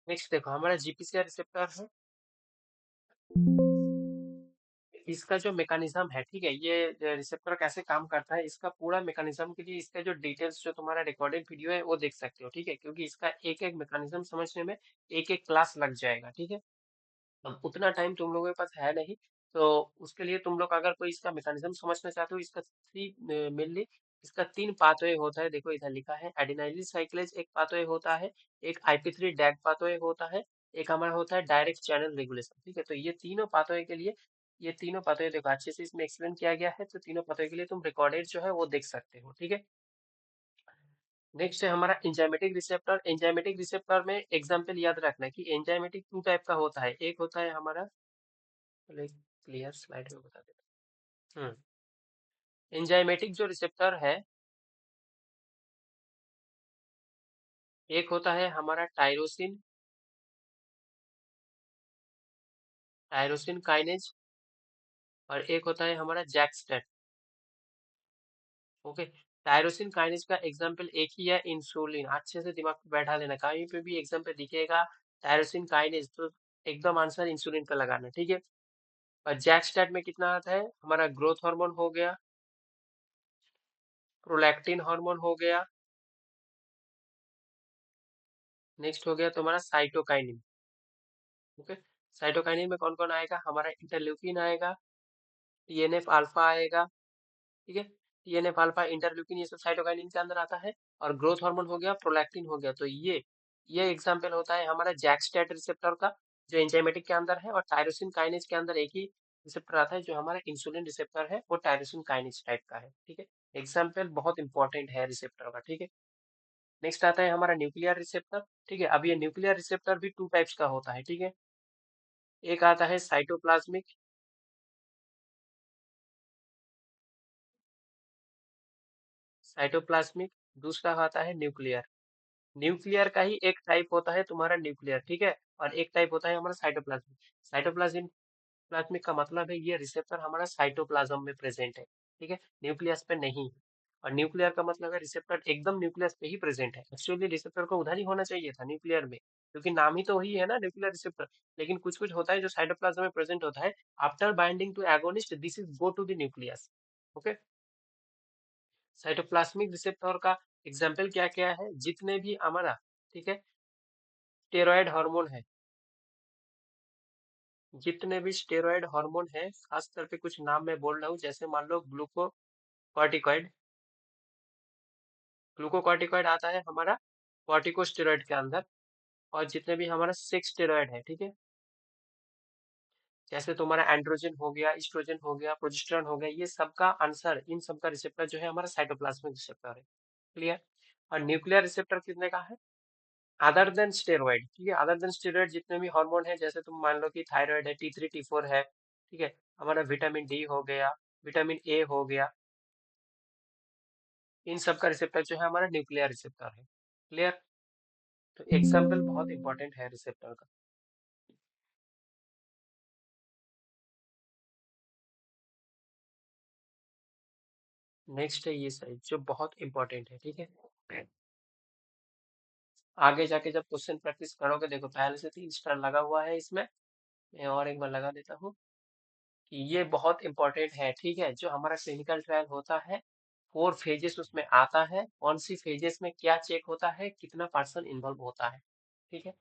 नेक्स्ट देखो हमारा जीपीसीआर रिसेप्टर है, इसका जो मैकेनिज्म है, ठीक है, ये रिसेप्टर कैसे काम करता है, इसका पूरा मैकेनिज्म के लिए इसका जो डिटेल्स जो तुम्हारा रिकॉर्डेड वीडियो है वो देख सकते हो, ठीक है, क्योंकि इसका एक एक मैकेनिज्म समझने में एक एक क्लास लग जाएगा, ठीक है। अब उतना टाइम तुम लोगों के पास है नहीं, तो उसके लिए तुम लोग अगर कोई इसका मैकेनिज्म समझना चाहते हो, इसका थ्री मेनली इसका तीन पाथवे होता है, देखो इधर लिखा है, एडिनाइलिन साइक्लेज एक पाथवे होता है, एक IP3 डैग पाथवे होता है, एक हमारा होता है डायरेक्ट चैनल रेगुलेशन, ठीक है। तो ये तीनों पाथवे के लिए, ये तीनों पाथवे देखो अच्छे से इसमें एक्सप्लेन किया गया है, तो तीनों पाथवे के लिए तुम रिकॉर्डेड जो है वो देख सकते हो, ठीक है। नेक्स्ट है हमारा एंजाइमेटिक रिसेप्टर। एंजाइमेटिक रिसेप्टर में एग्जांपल याद रखना कि एंजाइमेटिक टू टाइप का होता है, एक होता है हमारा, क्लियर स्लाइड में बता देता हूँ। एंजाइमेटिक जो रिसेप्टर है, एक होता है हमारा टायरोसिन, टायरोसिन काइनेज, और एक होता है हमारा जैकस्टेट। ओके, टायरोसिन काइनेज का एग्जाम्पल एक ही है, इंसुलिन। अच्छे से दिमाग में बैठा लेना, कहीं पे भी एग्जाम पे दिखेगा टायरोसिन काइनेज तो एकदम आंसर इंसुलिन पे लगाना, ठीक है। और जैकस्टेट में कितना आता है, हमारा ग्रोथ हार्मोन हो गया, प्रोलैक्टिन हार्मोन हो गया, नेक्स्ट हो गया तुम्हारा साइटोकाइनिन। ओके, साइटोकाइनिन में कौन कौन आएगा, हमारा इंटरल्यूकिन आएगा, टीएनएफ अल्फा आएगा, ठीक है। टीएनएफ अल्फा, इंटरल्यूकिन, ये सब साइटोकाइनिन के अंदर आता है। और ग्रोथ हार्मोन हो गया, प्रोलैक्टिन हो गया। तो ये एग्जांपल होता है हमारा जैकस्टेट रिसेप्टर का, जो एंजाइमेटिक के अंदर है। और टायरोसिन काइनेज के अंदर एक ही रिसेप्टर आता है, जो हमारा इंसुलिन रिसेप्टर है, वो टायरोसिन काइनेज टाइप का है, ठीक है। एग्जाम्पल बहुत इंपॉर्टेंट है रिसेप्टर का, ठीक है। नेक्स्ट आता है हमारा न्यूक्लियर रिसेप्टर, ठीक है। अब ये न्यूक्लियर रिसेप्टर भी टू टाइप्स का होता है, ठीक है। एक आता है साइटोप्लाज्मिक, साइटोप्लाज्मिक, दूसरा आता है न्यूक्लियर। न्यूक्लियर का ही एक टाइप होता है तुम्हारा न्यूक्लियर, ठीक है। और एक टाइप होता है हमारा साइटोप्लाज्मिक। साइटोप्लाज्म प्लाज्मिक का मतलब है ये रिसेप्टर हमारा साइटोप्लाज्म में प्रेजेंट है, ठीक है, न्यूक्लियस पे नहीं। और न्यूक्लियर का मतलब है रिसेप्टर एकदम न्यूक्लियस पे ही प्रेजेंट है। एक्चुअली रिसेप्टर को उधर ही होना चाहिए था, न्यूक्लियर में, क्योंकि नाम ही तो वही है ना, न्यूक्लियर रिसेप्टर। लेकिन कुछ कुछ होता है जो साइटोप्लाज्म में प्रेजेंट होता है। After binding to agonist this is go to the nucleus. Okay, cytoplasmic receptor का एग्जाम्पल क्या क्या है, जितने भी हमारा, ठीक है, स्टेरॉयड हार्मोन है, जितने भी स्टेरॉयड हार्मोन है, खास तौर पे कुछ नाम मैं बोल रहा हूँ, जैसे मान लो ग्लूकोकॉर्टिकॉइड। ग्लूकोकॉर्टिकॉइड आता है हमारा कॉर्टिकोस्टेरॉइड के अंदर। और जितने भी हमारा सेक्स स्टेरॉयड है, ठीक है, जैसे तुम्हारा एंड्रोजन हो गया, इस्ट्रोजन हो गया, प्रोजेस्टेरॉन हो गया, ये सबका आंसर, इन सबका रिसेप्टर जो है हमारा साइटोप्लाज्मिक रिसेप्टर है। क्लियर। और न्यूक्लियर रिसेप्टर कितने का है, अदर देन स्टेरॉइड, ठीक है। अदर देन स्टेरॉइड जितने भी हार्मोन है, जैसे तुम मान लो कि थायराइड है, T3 T4 है, ठीक है, हमारा विटामिन डी हो गया, विटामिन ए हो गया, इन सब का रिसेप्टर जो है हमारा न्यूक्लियर रिसेप्टर है। क्लियर। तो एग्जाम्पल बहुत इंपॉर्टेंट है रिसेप्टर का। नेक्स्ट है ये साइड जो बहुत इंपॉर्टेंट है, ठीक है। आगे जाके जब क्वेश्चन प्रैक्टिस करोगे, देखो पहले से 3 स्टार लगा हुआ है इसमें, मैं और एक बार लगा देता हूँ कि ये बहुत इंपॉर्टेंट है, ठीक है। जो हमारा क्लिनिकल ट्रायल होता है, 4 फेजेस उसमें आता है, कौन सी फेजेस में क्या चेक होता है, कितना पर्सन इन्वॉल्व होता है, ठीक है।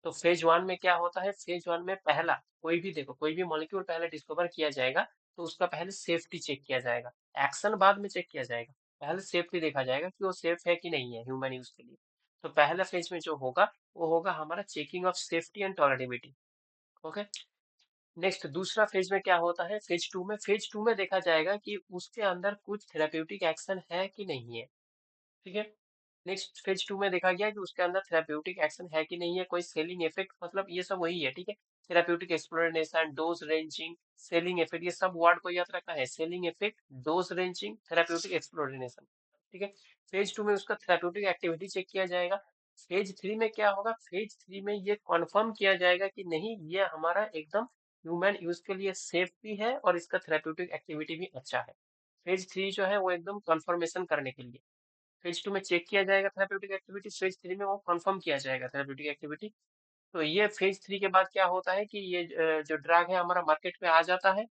तो फेज 1 में क्या होता है, फेज 1 में पहला कोई भी, देखो कोई भी मॉलिक्यूल पहले डिस्कवर किया जाएगा, तो उसका पहले सेफ्टी चेक किया जाएगा। एक्शन बाद में चेक किया जाएगा, पहले सेफ्टी देखा जाएगा कि वो सेफ है कि नहीं है ह्यूमन यूज के लिए। तो पहला फेज में जो होगा, वो होगा हमारा checking of safety and tolerability. Okay, next दूसरा फेज में क्या होता है, फेज 2 में देखा जाएगा कि उसके अंदर कुछ थेराप्यूटिक एक्शन है कि नहीं है, ठीक है। नेक्स्ट फेज 2 में देखा गया कि उसके अंदर थेराप्यूटिक एक्शन है कि नहीं है, कोई सेलिंग इफेक्ट, मतलब ये सब वही है, ठीक है। Therapeutic exploration, dose ranging, selling effect, ये सब वर्ड को याद रखना है, selling effect, dose ranging, therapeutic exploration, ठीक है। फेज 2 में उसका थेराप्यूटिक एक्टिविटी चेक किया जाएगा। फेज 3 में क्या होगा, फेज 3 में ये कॉन्फर्म किया जाएगा कि नहीं, ये हमारा एकदम ह्यूमन यूज के लिए सेफ भी है और इसका थेराप्यूटिक एक्टिविटी भी अच्छा है। फेज 3 जो है वो एकदम कंफर्मेशन करने के लिए, फेज 2 में चेक किया जाएगा थेराप्यूटिक एक्टिविटी, फेज 3 में वो कंफर्म किया जाएगा थेराप्यूटिक एक्टिविटी। तो ये फेज 3 के बाद क्या होता है कि ये जो ड्रग है हमारा मार्केट में आ जाता है,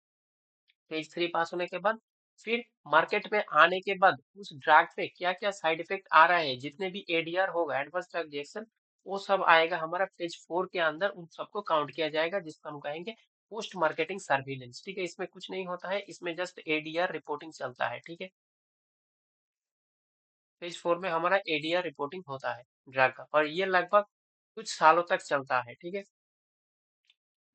फेज 3 पास होने के बाद। फिर मार्केट में आने के बाद उस ड्रग पे क्या क्या साइड इफेक्ट आ रहा है, जितने भी एडीआर होगा, एडवर्स ड्रग रिएक्शन, वो सब आएगा हमारा फेज 4 के अंदर, उन सबको काउंट किया जाएगा, जिसको हम कहेंगे पोस्ट मार्केटिंग सर्विलेंस, ठीक है। इसमें कुछ नहीं होता है, इसमें जस्ट एडीआर रिपोर्टिंग चलता है, ठीक है। फेज 4 में हमारा एडीआर रिपोर्टिंग होता है ड्रग का, और ये लगभग कुछ सालों तक चलता है, ठीक है।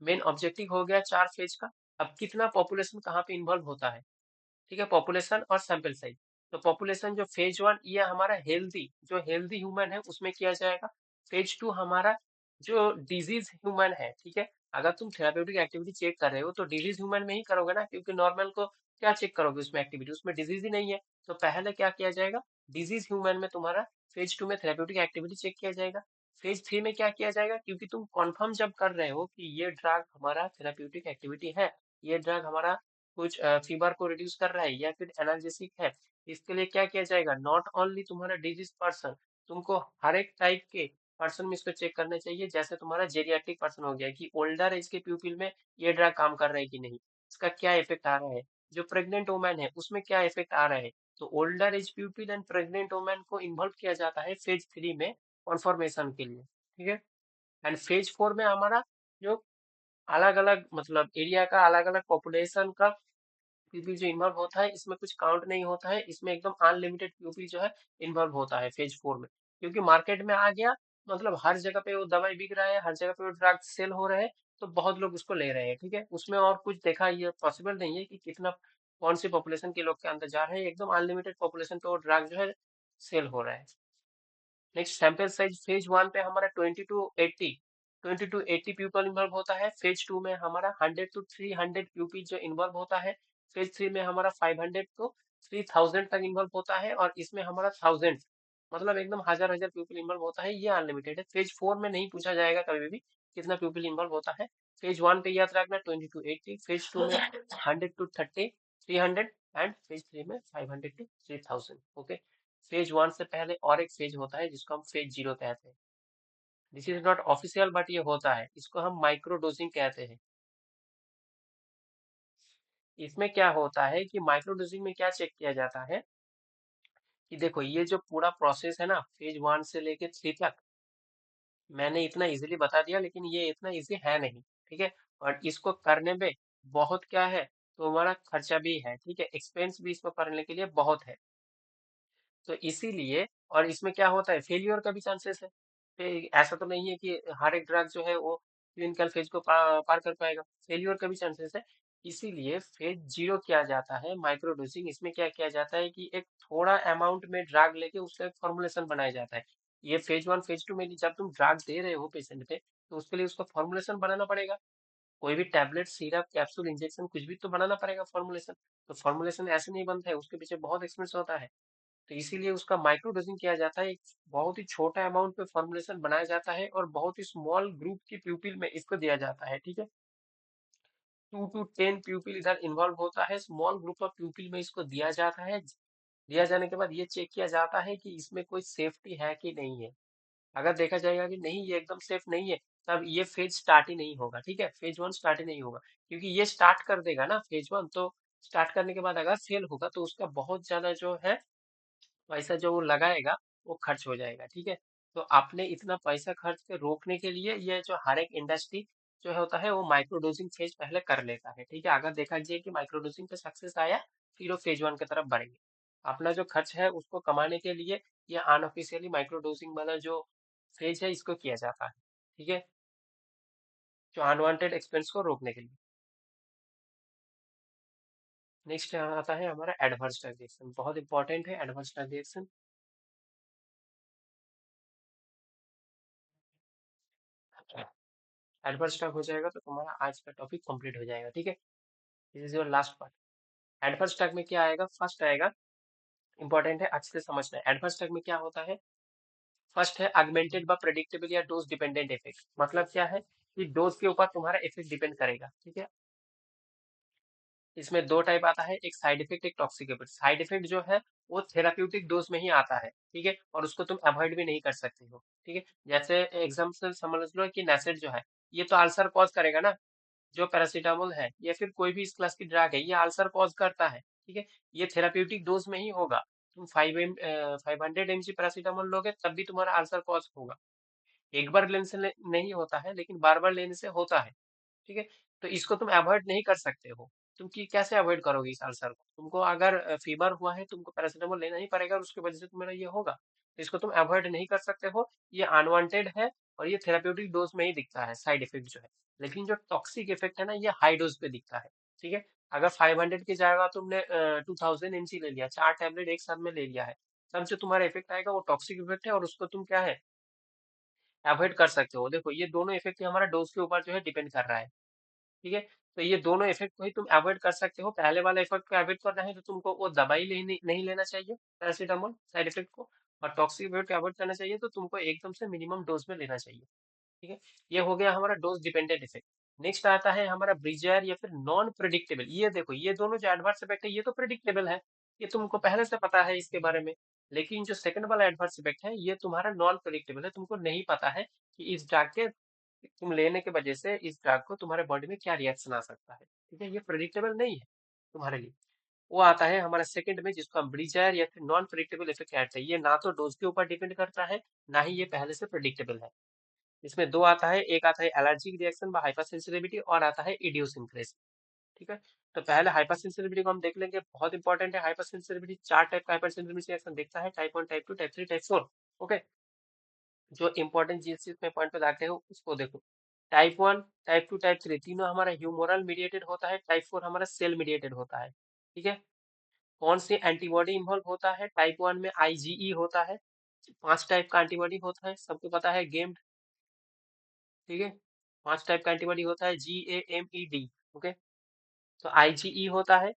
मेन ऑब्जेक्टिव हो गया 4 फेज का। अब कितना पॉपुलेशन कहाँ पे इन्वॉल्व होता है, ठीक है, पॉपुलेशन और सैंपल साइज। तो पॉपुलेशन जो फेज 1 ये हमारा हेल्दी, जो हेल्दी ह्यूमन है उसमें किया जाएगा। फेज 2 हमारा जो डिजीज ह्यूमन है, ठीक है। अगर तुम थेराप्यूटिक एक्टिविटी चेक कर रहे हो तो डिजीज ह्यूमन में ही करोगे ना, क्योंकि नॉर्मल को क्या चेक करोगे उसमें एक्टिविटी, उसमें डिजीज ही नहीं है। तो पहले क्या किया जाएगा, डिजीज ह्यूमन में तुम्हारा फेज 2 में थेराप्यूटिक एक्टिविटी चेक किया जाएगा। फेज 3 में क्या किया जाएगा, क्योंकि तुम कन्फर्म जब कर रहे हो कि ये ड्रग हमारा थेराप्यूटिक एक्टिविटी है, ये ड्रग हमारा कुछ फीवर को रिड्यूस कर रहा है या फिर एनाल्जेसिक है, इसके लिए क्या किया जाएगा, नॉट ओनली तुम्हारा डिजीज पर्सन, तुमको हर एक टाइप के पर्सन में इसको चेक करना चाहिए। जैसे तुम्हारा जेरियाट्रिक पर्सन हो गया कि ओल्डर एज के पीपल में ये ड्रग काम कर रहा है कि नहीं, इसका क्या इफेक्ट आ रहा है। जो प्रेग्नेंट वुमेन है उसमें क्या इफेक्ट आ रहा है। तो older age people and pregnant women को इन्वॉल्व किया जाता है फेज 3 में कॉन्फर्मेशन के लिए, ठीक है। एंड फेज 4 में हमारा जो अलग अलग मतलब एरिया का अलग अलग पॉपुलेशन का पीपी जो इन्वॉल्व होता है, इसमें कुछ काउंट नहीं होता है, इसमें एकदम अनलिमिटेड पीपी जो है इन्वॉल्व होता है फेज 4 में। क्योंकि मार्केट में आ गया, मतलब हर जगह पे वो दवाई बिक रहा है, हर जगह पे वो ड्रग सेल हो रहे हैं, तो बहुत लोग उसको ले रहे हैं, ठीक है। उसमें और कुछ देखा ये पॉसिबल नहीं है कि कितना कौन सी पॉपुलेशन के लोग के अंदर जा रहे हैं, एकदम अनलिमिटेड पॉपुलेशन पे वो ड्रग जो है सेल हो रहा है। नेक्स्ट सैंपल साइज फेज 1 पे हमारा 20 to 80 पीपल इन्वॉल्व होता है। फेज 2 में हमारा 100 to 300 पीपल जो इन्वॉल्व होता है। फेज 3 में हमारा 500 to 3000 तक इन्वॉल्व होता है, और इसमें हमारा 1000 मतलब एकदम हजार हजार पीपल इन्वॉल्व होता है, ये अनलिमिटेड है। फेज 4 में नहीं पूछा जाएगा कभी भी कितना पीपल इन्वॉल्व होता है। फेज 1 पे याद रखना 20 to 80, फेज 2 में 100 to 300 एंड फेज 3 में 500 to 3000। ओके। फेज 1 से पहले और एक फेज होता है जिसको हम फेज 0 कहते हैं। This is not official but ये होता है, इसको हम माइक्रो डोजिंग कहते हैं। इसमें क्या होता है कि माइक्रो डोजिंग में क्या चेक किया जाता है कि देखो ये जो पूरा प्रोसेस है ना फेज 1 से लेके 3 तक, मैंने इतना इजीली बता दिया लेकिन ये इतना इजी है नहीं, ठीक है। और इसको करने में बहुत क्या है, तो हमारा खर्चा भी है, ठीक है, एक्सपेंस भी इसको करने के लिए बहुत है। तो इसीलिए, और इसमें क्या होता है फेलियर का भी चांसेस है। ऐसा तो नहीं है कि हर एक ड्रग जो है वो क्लिनिकल फेज को पार कर पाएगा, फेलियर का भी चांसेस है। इसीलिए फेज 0 किया जाता है माइक्रो डोजिंग। इसमें क्या किया जाता है कि एक थोड़ा अमाउंट में ड्रग लेके उसका एक फॉर्मुलेशन बनाया जाता है। ये फेज 1 फेज 2 में जब तुम ड्रग दे रहे हो पेशेंट पे, तो उसके लिए उसका फॉर्मुलेशन बनाना पड़ेगा। कोई भी टैबलेट सिरप कैप्सूल इंजेक्शन कुछ भी तो बनाना पड़ेगा फॉर्मुलेशन। तो फॉर्मुलेशन ऐसे नहीं बनता है, उसके पीछे बहुत एक्सपेंस होता है। तो इसीलिए उसका माइक्रो डोजिंग किया जाता है। एक बहुत ही छोटा अमाउंट पे फॉर्मुलेशन बनाया जाता है और बहुत ही स्मॉल ग्रुप की प्यूपिल में इसको दिया जाता है, ठीक है। 2 to 10 प्यूपिल इधर इन्वॉल्व होता है, स्मॉल ग्रुप ऑफ प्यूपिल में इसको दिया जाता है। दिया जाने के बाद ये चेक किया जाता है कि इसमें कोई सेफ्टी है कि नहीं है। अगर देखा जाएगा कि नहीं ये एकदम सेफ नहीं है, तब ये फेज स्टार्ट ही नहीं होगा, ठीक है, फेज 1 स्टार्ट ही नहीं होगा। क्योंकि ये स्टार्ट कर देगा ना फेज 1, तो स्टार्ट करने के बाद अगर फेल होगा तो उसका बहुत ज्यादा जो है पैसा जो वो लगाएगा वो खर्च हो जाएगा, ठीक है। तो आपने इतना पैसा खर्च के रोकने के लिए ये जो हर एक इंडस्ट्री जो होता है वो माइक्रोडोजिंग फेज पहले कर लेता है, ठीक है। अगर देखा जाए कि माइक्रोडोजिंग पे सक्सेस आया, फिर वो फेज 1 की तरफ बढ़ेंगे। अपना जो खर्च है उसको कमाने के लिए ये अनऑफिशियली माइक्रोडोजिंग वाला जो फेज है इसको किया जाता है, ठीक है, जो अनवांटेड एक्सपेंस को रोकने के लिए। नेक्स्ट आता है हमारा एडवर्स ड्रग रिएक्शन, बहुत इंपॉर्टेंट है adverse drug reaction. Adverse drug हो जाएगा तो तुम्हारा आज का टॉपिक कंप्लीट हो जाएगा, ठीक है। This is your last part. Adverse drug में क्या आएगा, फर्स्ट आएगा, इंपॉर्टेंट है अच्छे से समझना है। एडवर्स ड्रग में क्या होता है, फर्स्ट है अगमेंटेड व प्रेडिक्टेबल या डोज डिपेंडेंट इफेक्ट। मतलब क्या है कि डोज के ऊपर तुम्हारा इफेक्ट डिपेंड करेगा, ठीक है। इसमें दो टाइप आता है, एक साइड इफेक्ट एक टॉक्सिक इफेक्ट। साइड इफेक्ट जो है वो थेराप्यूटिक डोज में ही आता है, ठीक है, और उसको तुम अवॉइड भी नहीं कर सकते हो, ठीक है। जैसे एग्जाम्पल समझ लो कि नैसेड जो है ये तो अल्सर कॉज करेगा ना, जो पैरासीटामोल है या फिर कोई भी इस क्लास की ड्रग है ये अल्सर कॉज करता है, ठीक है। ये थेराप्यूटिक डोज में ही होगा। तुम 500 mg पैरासीटामोल लोगे तब भी तुम्हारा अल्सर कॉज होगा। एक बार लेने से नहीं होता है, लेकिन बार बार लेने से होता है, ठीक है। तो इसको तुम अवॉइड नहीं कर सकते हो। तुम की कैसे अवॉइड करोगे इस अल्सर को, तुमको अगर फीवर हुआ है तुमको पैरासीटामोल लेना ही पड़ेगा और उसकी वजह से तुम्हारा ये होगा। तो इसको तुम अवॉइड नहीं कर सकते हो, ये अनवांटेड है और ये थेराप्यूटिक डोज में ही दिखता है साइड इफेक्ट जो है। लेकिन जो टॉक्सिक इफेक्ट है ना ये हाई डोज पे दिखता है, ठीक है। अगर 500 की जगह तुमने 2000 mg ले लिया, 4 टैबलेट एक साथ में ले लिया है, तब जो तुम्हारा इफेक्ट आएगा वो टॉक्सिक इफेक्ट है और उसको तुम क्या है अवॉइड कर सकते हो। देखो ये दोनों इफेक्ट हमारा डोज के ऊपर जो है डिपेंड कर रहा है, ठीक है। तो ये दोनों इफेक्ट को ही तुम अवॉइड कर सकते हो। पहले वाला इफेक्ट को अवॉइड करना है तो तुमको वो दवाई नहीं लेना चाहिए पैरासीटामोल साइड इफेक्ट को, और टॉक्सिक इफेक्ट को अवॉइड करना चाहिए तो तुमको एकदम से मिनिमम डोज में लेना चाहिए, ठीक है। ये हो गया हमारा डोज डिपेंडेंट इफेक्ट। नेक्स्ट आता है हमारा ब्रिजर या फिर नॉन प्रिडिक्टेबल। ये देखो, ये दोनों जो एडवर्स इफेक्ट है ये तो प्रिडिक्टेबल है, ये तुमको पहले से पता है इसके बारे में। लेकिन जो सेकंड वाला एडवर्स इफेक्ट है ये तुम्हारा नॉन प्रिडिक्टेबल है, तुमको नहीं पता है कि इस ड्रग के तुम लेने की वजह से इस ड्रग को तुम्हारे बॉडी में क्या रिएक्शन आ सकता है। ठीक है, ये प्रिडिक्टेबल नहीं है तुम्हारे लिए। वो आता है हमारा सेकंड में, जिसको हम ब्रिजर या फिर नॉन प्रिडिक्टेबल इफेक्ट कहते हैं। ये ना तो डोज के ऊपर डिपेंड करता है, ना ही ये पहले से प्रिडिक्टेबल है। इसमें दो आता है, एक आता है एलर्जिक रिएक्शन व हाइपर सेंसिटिविटी, और आता है इडियोसिंक्रेसी। ठीक है, तो पहले हाइपर सेंसिटिविटी को हम देख लेंगे, बहुत इंपॉर्टेंट है। हाइपर सेंसिटिविटी, चार टाइप का हाइपर सेंसिटिविटी रिएक्शन दिखता है, type 1, type 2, type 3, type 4। Okay, जो इंपॉर्टेंट जिस चीज में पॉइंट पे लाते हो उसको देखो। टाइप 1, टाइप 2, टाइप 3 तीनों हमारा ह्यूमोरल मीडिएटेड होता है, टाइप 4 हमारा सेल मीडिएटेड होता है। ठीक है, कौन सी एंटीबॉडी इन्वॉल्व होता है? टाइप 1 में आईजीई होता है। 5 टाइप का एंटीबॉडी होता है, सबको पता है, गेम्ड। ठीक है, 5 टाइप का एंटीबॉडी होता है, GAMED। ओके, तो आईजीई होता है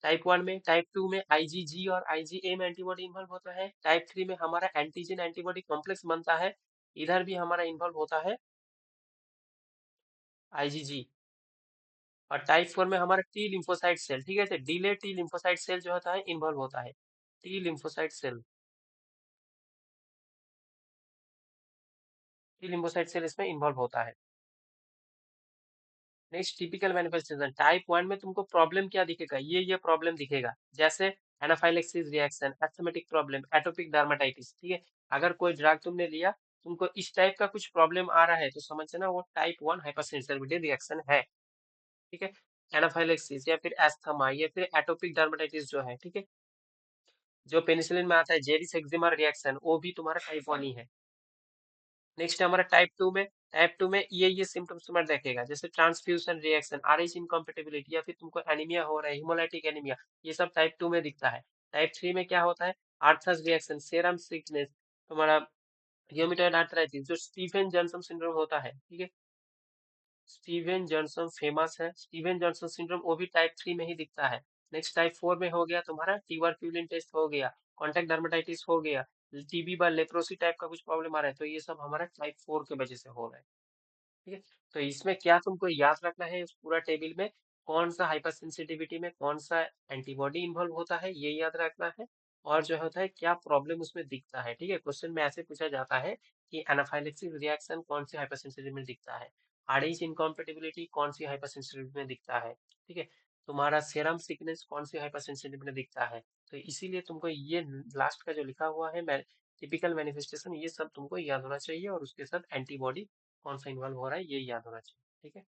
टाइप 1 में, टाइप 2 में आईजीजी और आईजीएम एंटीबॉडी इन्वॉल्व होता है, टाइप 3 में हमारा एंटीजन एंटीबॉडी कॉम्प्लेक्स बनता है, इधर भी हमारा इन्वॉल्व होता है आईजीजी। और टाइप 4 में हमारा टी लिम्फोसाइट सेल, ठीक है, डिले टी लिम्फोसाइट सेल जो होता है इन्वॉल्व होता है, T lymphocyte cell, T lymphocyte cell इसमें इन्वॉल्व होता है। Next, typical manifestation. टाइप 1 में तुमको प्रॉब्लम क्या दिखेगा? ये प्रॉब्लम दिखेगा, जैसे anaphylaxis reaction, asthmatic problem, atopic dermatitis. ठीक है, अगर कोई ड्रग तुमने लिया, तुमको इस टाइप का कुछ प्रॉब्लम आ रहा है तो समझना वो टाइप 1 हाइपरसेंसिटिविटी रिएक्शन है। ठीक है, एनाफाइलेक्सिस या फिर एस्थमा या फिर एटोपिक डर्माटाइटिस जो है, ठीक है, जो पेनिसिलिन में आता है, जेरिस एक्जिमा रिएक्शन, वो भी तुम्हारा टाइप 1 ही है। नेक्स्ट हमारा टाइप 2 में, टाइप 2 में ये सिम्टम्स तुम्हारा देखेगा, जैसे ट्रांसफ्यूजन रिएक्शन, आरएच इनकॉम्पेटिबिलिटी, या फिर तुमको एनीमिया हो रहा है, हिमोलाइटिक एनीमिया, ये सब टाइप 2 में दिखता है। टाइप 3 में क्या होता है? आर्थस रिएक्शन, सेरम सिकनेस, तुम्हारा रियोमेटॉइड आर्थराइटिस, जो स्टीफन जॉनसन सिंड्रोम होता है। ठीक है, स्टीवन जॉनसन फेमस है, स्टीवन जॉनसन सिंड्रोम, वो भी टाइप 3 में ही दिखता है। नेक्स्ट टाइप 4 में हो गया तुम्हारा ट्यूबरक्यूलिन टेस्ट हो गया, कॉन्टैक्ट डर्मेटाइटिस हो गया, टीबी व लेप्रोसी टाइप का कुछ प्रॉब्लम आ रहा है, तो ये सब हमारा टाइप 4 के वजह से हो रहा है। ठीक है, तो इसमें क्या तुमको याद रखना है, इस पूरा टेबल में कौन सा हाइपर सेंसिटिविटी में कौन सा एंटीबॉडी इन्वॉल्व होता है, ये याद रखना है। और जो होता है क्या प्रॉब्लम उसमें दिखता है। ठीक है, क्वेश्चन में ऐसे पूछा जाता है कि एनाफाइलेक्सिस रिएक्शन कौन सी हाइपर सेंसिटिविटी में दिखता है, आरएच इनकॉम्पेटिबिलिटी कौन सी हाइपर सेंसिटिविटी में दिखता है, ठीक है, तुम्हारा सेरम सिकनेस कौन सी हाइपर सेंसिटिविटी में दिखता है। तो इसीलिए तुमको ये लास्ट का जो लिखा हुआ है टिपिकल मैनिफेस्टेशन, ये सब तुमको याद होना चाहिए, और उसके साथ एंटीबॉडी कौन सा इन्वॉल्व हो रहा है ये याद होना चाहिए। ठीक है,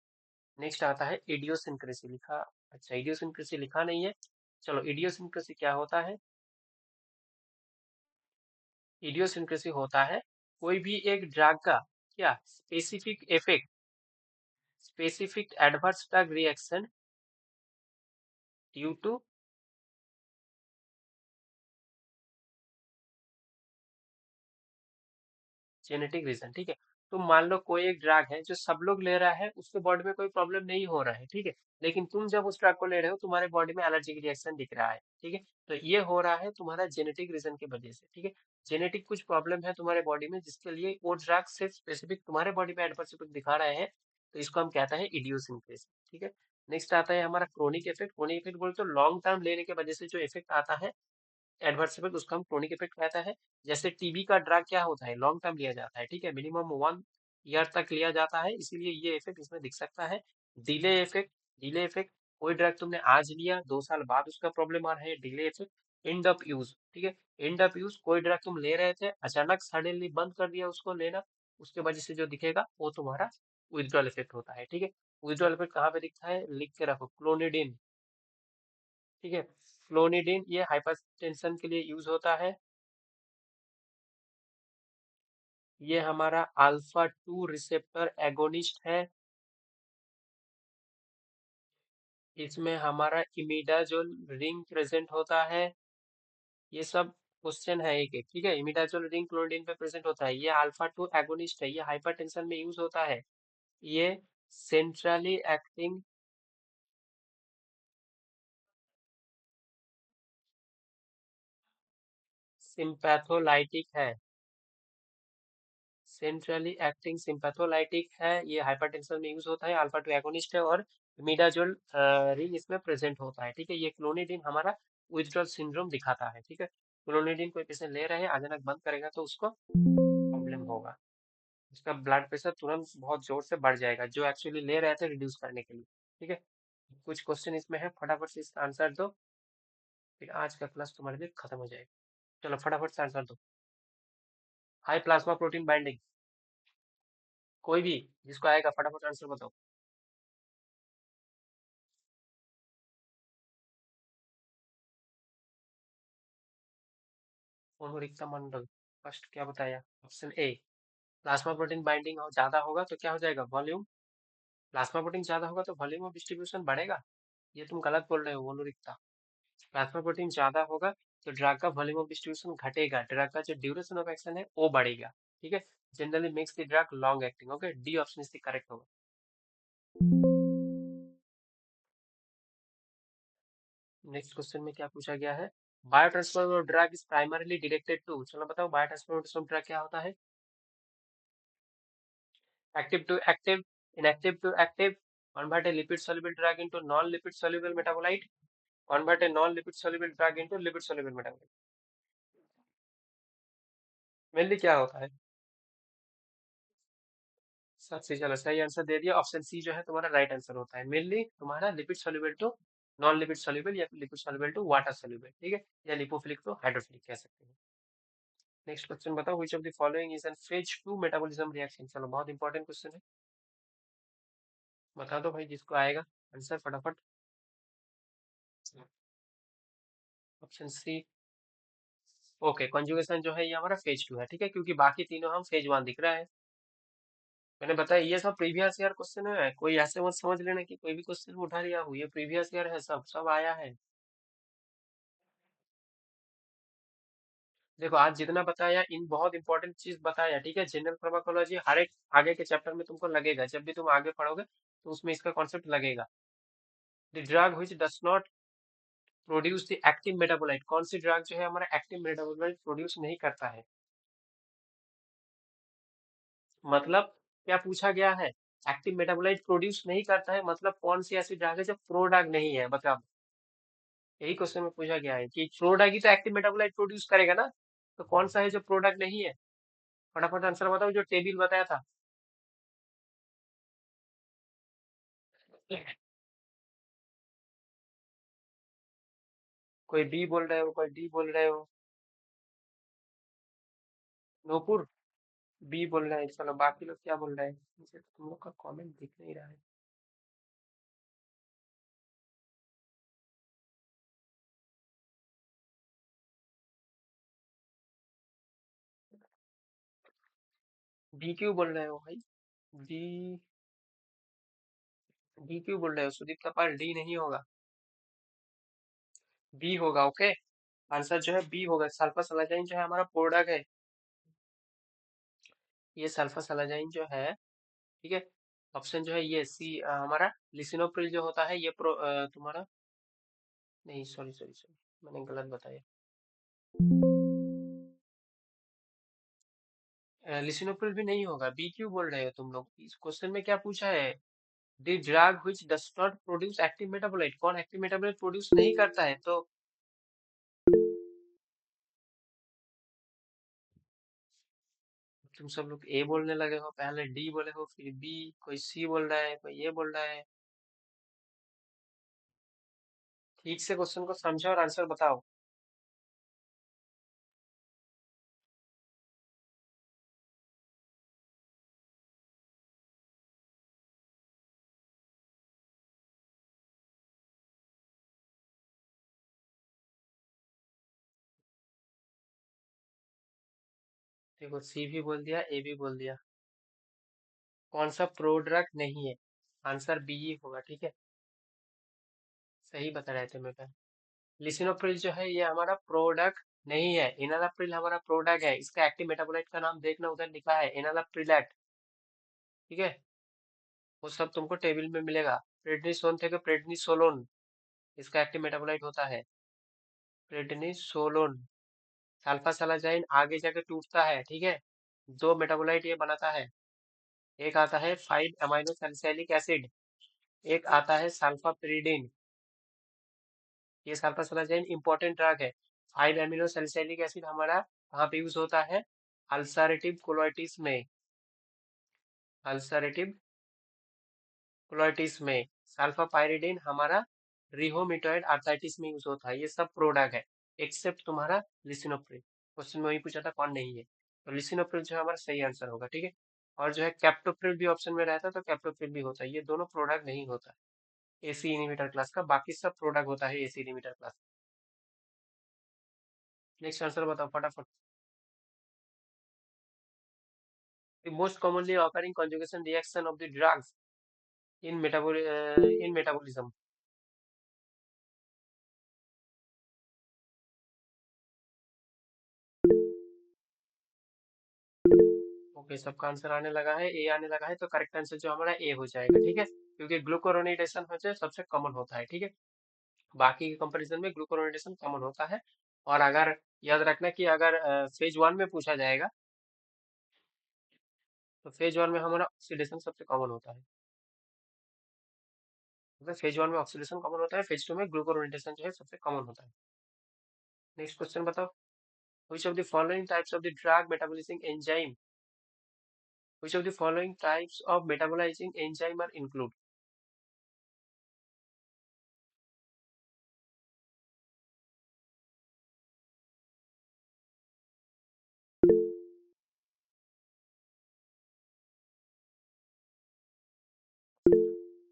नेक्स्ट आता है इडियोसिंक्रेसी लिखा। अच्छा, इडियोसिंक्रेसी लिखा नहीं है, चलो इडियोसिंक्रेसी क्या होता है? इडियोसिंक्रेसी होता है कोई भी एक ड्रग का क्या specific effect, specific adverse drug reaction due to genetic reason. ठीक है, तुम मान लो कोई एक ड्रग है जो सब लोग ले रहा है, उसके बॉडी में कोई प्रॉब्लम नहीं हो रहा है, ठीक है, लेकिन तुम जब उस ड्रग को ले रहे हो तुम्हारे बॉडी में एलर्जिक रिएक्शन दिख रहा है। ठीक है, तो ये हो रहा है तुम्हारा जेनेटिक रीजन की वजह से। ठीक है, जेनेटिक कुछ प्रॉब्लम है तुम्हारे बॉडी में, जिसके लिए वो ड्रग से स्पेसिफिक तुम्हारे बॉडी में एडवर्स इफेक्ट दिखा रहे हैं, तो इसको हम कहते हैं इडियोसिंक्रेसी। ठीक है, नेक्स्ट आता है हमारा क्रोनिक इफेक्ट। क्रोनिक इफेक्ट बोलते तो लॉन्ग टर्म लेने की वजह से जो इफेक्ट आता है एडवर्स इफेक्ट, उसका हम क्रोनिक इफेक्ट कहता है। जैसे टीबी का ड्रग क्या होता है, लॉन्ग टर्म लिया जाता है, ठीक है, मिनिमम 1 ईयर तक लिया जाता है, इसीलिए ये इफेक्ट इसमें दिख सकता है। डिले इफेक्ट, डिले इफेक्ट, कोई ड्रग तुमने आज लिया 2 साल बाद उसका प्रॉब्लम आ रहा है, delay effect. End of use, ठीक है, एंड ऑफ यूज, कोई ड्रग तुम ले रहे थे अचानक सडनली बंद कर दिया उसको लेना, उसके वजह से जो दिखेगा वो तुम्हारा विथड्रॉल इफेक्ट होता है। ठीक है, विथड्रॉल इफेक्ट कहाँ पे दिखता है, लिख के रखो, क्लोनिडिन। ठीक है, फ्लोनिडिन ये हाइपरटेंशन के लिए यूज होता है। ये हमारा अल्फा 2 रिसेप्टर एगोनिस्ट है। इसमें हमारा इमिडाजोल रिंग प्रेजेंट होता है। ये सब क्वेश्चन है एक एक, ठीक है, इमिडाजोल रिंग क्लोरिडीन पे प्रेजेंट होता है, ये अल्फा 2 एगोनिस्ट है, ये हाइपरटेंशन में यूज होता है। ये सेंट्रली एक्टिंग सिंपैथोलाइटिक है, सेंट्रली एक्टिंग सिंपैथोलाइटिक है, ये हाइपरटेंशन में यूज होता है, अल्फा टू एगोनिस्ट है और इमिडाजोल रिंग इसमें प्रेजेंट होता है। ठीक है, ये क्लोनिडीन हमारा विथड्रॉल सिंड्रोम दिखाता है। ठीक है, क्लोनिडीन कोई पेशेंट ले रहे हैं, अचानक बंद करेगा तो उसको प्रॉब्लम होगा, उसका ब्लड प्रेशर तुरंत बहुत जोर से बढ़ जाएगा, जो एक्चुअली ले रहे थे रिड्यूस करने के लिए। ठीक है, कुछ क्वेश्चन इसमें है, फटाफट से इसका आंसर दो, फिर आज का क्लास तुम्हारे लिए खत्म हो जाएगा। चलो फटाफट से आंसर दो। हाई प्लाज्मा प्रोटीन बाइंडिंग, कोई भी जिसको आएगा फटाफट आंसर बताओ। रिक्ता मंडल फर्स्ट क्या बताया? Option A, plasma protein binding ज्यादा होगा तो क्या हो जाएगा? वॉल्यूम। प्लाज्मा प्रोटीन ज्यादा होगा तो वॉल्यूम ऑफ डिस्ट्रीब्यूशन बढ़ेगा, ये तुम गलत बोल रहे हो रिक्ता। प्लाज्मा प्रोटीन ज्यादा होगा तो ड्रग का वॉल्यूम ऑफ डिस्ट्रीब्यूशन घटेगा, ड्रग का जो ड्यूरेशन ऑफ एक्शन है वो बढ़ेगा। ठीक है, generally makes the drug long acting. Okay, D option is the correct होगा। नेक्स्ट क्वेश्चन में क्या पूछा गया है? Biotransfer of drug is primarily directed to, चलो बताओ बायोट्रांसफर ऑफ ड्रग क्या होता है? Active to active, inactive to active, convert a lipid soluble drug into non-lipid soluble metabolite, convert a non-lipid soluble drug into lipid soluble metabolite। Mainly क्या होता है? सबसे, चलो सही आंसर दे दिया, ऑप्शन सी जो है तुम्हारा राइट आंसर होता है। मेनली तुम्हारा lipid soluble to non lipid soluble या lipid soluble to water soluble. ठीक है, या लिपोफिलिक टू हाइड्रोफिलिक कह सकते हैं। नेक्स्ट क्वेश्चन बताओ, which of the following is an phase 2 metabolism reaction. चलो बहुत इंपॉर्टेंट क्वेश्चन है, बता दो भाई जिसको आएगा आंसर फटाफट। ऑप्शन सी, ओके, कंजुगेशन जो है ये हमारा फेज 2 है। ठीक है, क्योंकि बाकी तीनों हम फेज 1 दिख रहा है। मैंने बताया ये सब प्रीवियस ईयर क्वेश्चन है, कोई ऐसे मत समझ लेना कि कोई भी क्वेश्चन उठा लिया हो, ये प्रीवियस ईयर है, सब सब आया है। देखो आज जितना बताया इन बहुत इंपॉर्टेंट चीज बताया। ठीक है, जनरल फार्माकोलॉजी हर एक आगे के चैप्टर में तुमको लगेगा, जब भी तुम आगे पढ़ोगे तो उसमें इसका कॉन्सेप्ट लगेगा। The drug which does not produce the active metabolite, कौन सी ड्रग जो है हमारा एक्टिव मेटाबोलाइट प्रोड्यूस नहीं करता है? मतलब क्या पूछा गया है? एक्टिव मेटाबोलाइट प्रोड्यूस नहीं करता है, मतलब कौन सी ऐसी ड्रग है जो प्रोडक्ट नहीं है, बताओ। यही क्वेश्चन में पूछा गया है कि प्रोडक्ट ही तो एक्टिव मेटाबोलाइट प्रोड्यूस करेगा ना, तो कौन सा है जो प्रोडक्ट नहीं है? फटाफट आंसर बताओ, जो टेबल बताया था। कोई बी बोल रहे हो, कोई डी बोल रहे हो। नूपुर बी बोल रहे हैं, चलो बाकी लोग क्या बोल रहे हैं? मुझे तुम लोग का कमेंट दिख नहीं रहा है। डी क्यों बोल रहे हो भाई? डी, डी क्यों बोल रहे हो? सुदीप का पास डी नहीं होगा, बी होगा। ओके, आंसर जो है बी होगा। सल्फर सलाजाइन जो है हमारा प्रोडक्ट है, ये सल्फर सलाजाइन जो है। ठीक है, ऑप्शन जो है ये सी हमारा लिसिनोप्रिल जो होता है ये तुम्हारा, नहीं सॉरी सॉरी सॉरी, मैंने गलत बताया। लिसिनोप्रिल भी नहीं होगा, बी क्यों बोल रहे हो तुम लोग? इस क्वेश्चन में क्या पूछा है? The drug which does not produce active metabolite, कौन एक्टिव मेटाबोलाइट प्रोड्यूस नहीं करता है? तो तुम सब लोग ए बोलने लगे हो, पहले डी बोले हो, फिर बी, कोई सी बोल रहा है, कोई ये बोल रहा है। ठीक से क्वेश्चन को समझो और आंसर बताओ। देखो सी भी बोल दिया, ए भी बोल दिया, कौन सा प्रोडक्ट नहीं है? आंसर बी ही होगा। ठीक है, सही बता रहे थे मैं पहले। लिसिनोप्रिल जो है ये हमारा प्रोडक्ट नहीं है, इनालाप्रिल हमारा प्रोडक्ट है। इसका एक्टिव मेटाबोलाइट का नाम देखना, उधर लिखा है इनालाप्रिलेट। ठीक है, वो सब तुमको टेबल में मिलेगा। प्रेडनिसोन थे प्रेडनिसोलोन, इसका एक्टिव मेटाबोलाइट होता है प्रेडनिसोलोन। सल्फा सलाजाइन आगे जाके टूटता है। ठीक है, दो मेटाबोलाइट ये बनाता है। एक आता है 5 अमाइनो सैलिसिलिक एसिड, एक आता है सल्फापिरिडीन। ये सल्फासलाजाइन इंपॉर्टेंट ड्रग है। 5 अमीनो सैलिसिलिक एसिड हमारा कहाँ पे यूज होता है? अल्सरेटिव कोलाइटिस में। अल्सरेटिव कोलाइटिस में। सल्फापाइरिडिन हमारा रिहोमिटॉइड आर्थराइटिस में यूज होता है। ये सब प्रोडक्ट है एक्सेप्ट तुम्हारा लिसिनोप्रिल। क्वेश्चन में वही पूछा था कौन नहीं है, तो लिसिनोप्रिल जो है हमारा सही आंसर होगा। ठीक है, और जो है कैप्टोप्रिल भी ऑप्शन में रहता है, तो कैप्टोप्रिल भी होता है। ये दोनों प्रोडक्ट नहीं होता है एसी इनिमिटर क्लास का, बाकी सब प्रोडक्ट होता है एसी इनिमिटर क्लास। नेक्स्ट आंसर बताओ फटाफट। The most commonly occurring conjugation reaction of the drugs in metabolism. Okay, सबका आंसर आने लगा है, ए आने लगा है, तो करेक्ट आंसर जो हमारा ए हो जाएगा। ठीक है, क्योंकि ग्लूकोरोनेडेशन जो है सबसे कॉमन होता है। ठीक है, बाकी के कंपैरिजन में ग्लूकोरोनेडेशन कॉमन होता है। और अगर याद रखना कि अगर फेज 1 में पूछा जाएगा, तो फेज 1 में हमारा ऑक्सीडेशन सबसे कॉमन होता है। फेज 1 में ऑक्सीडेशन कॉमन होता है, फेज 2 में ग्लूकोरोनेडेशन जो है सबसे कॉमन होता है। नेक्स्ट क्वेश्चन बताओ। Which of the following types of the drug metabolizing enzyme? Which of the following types of metabolizing enzyme are include?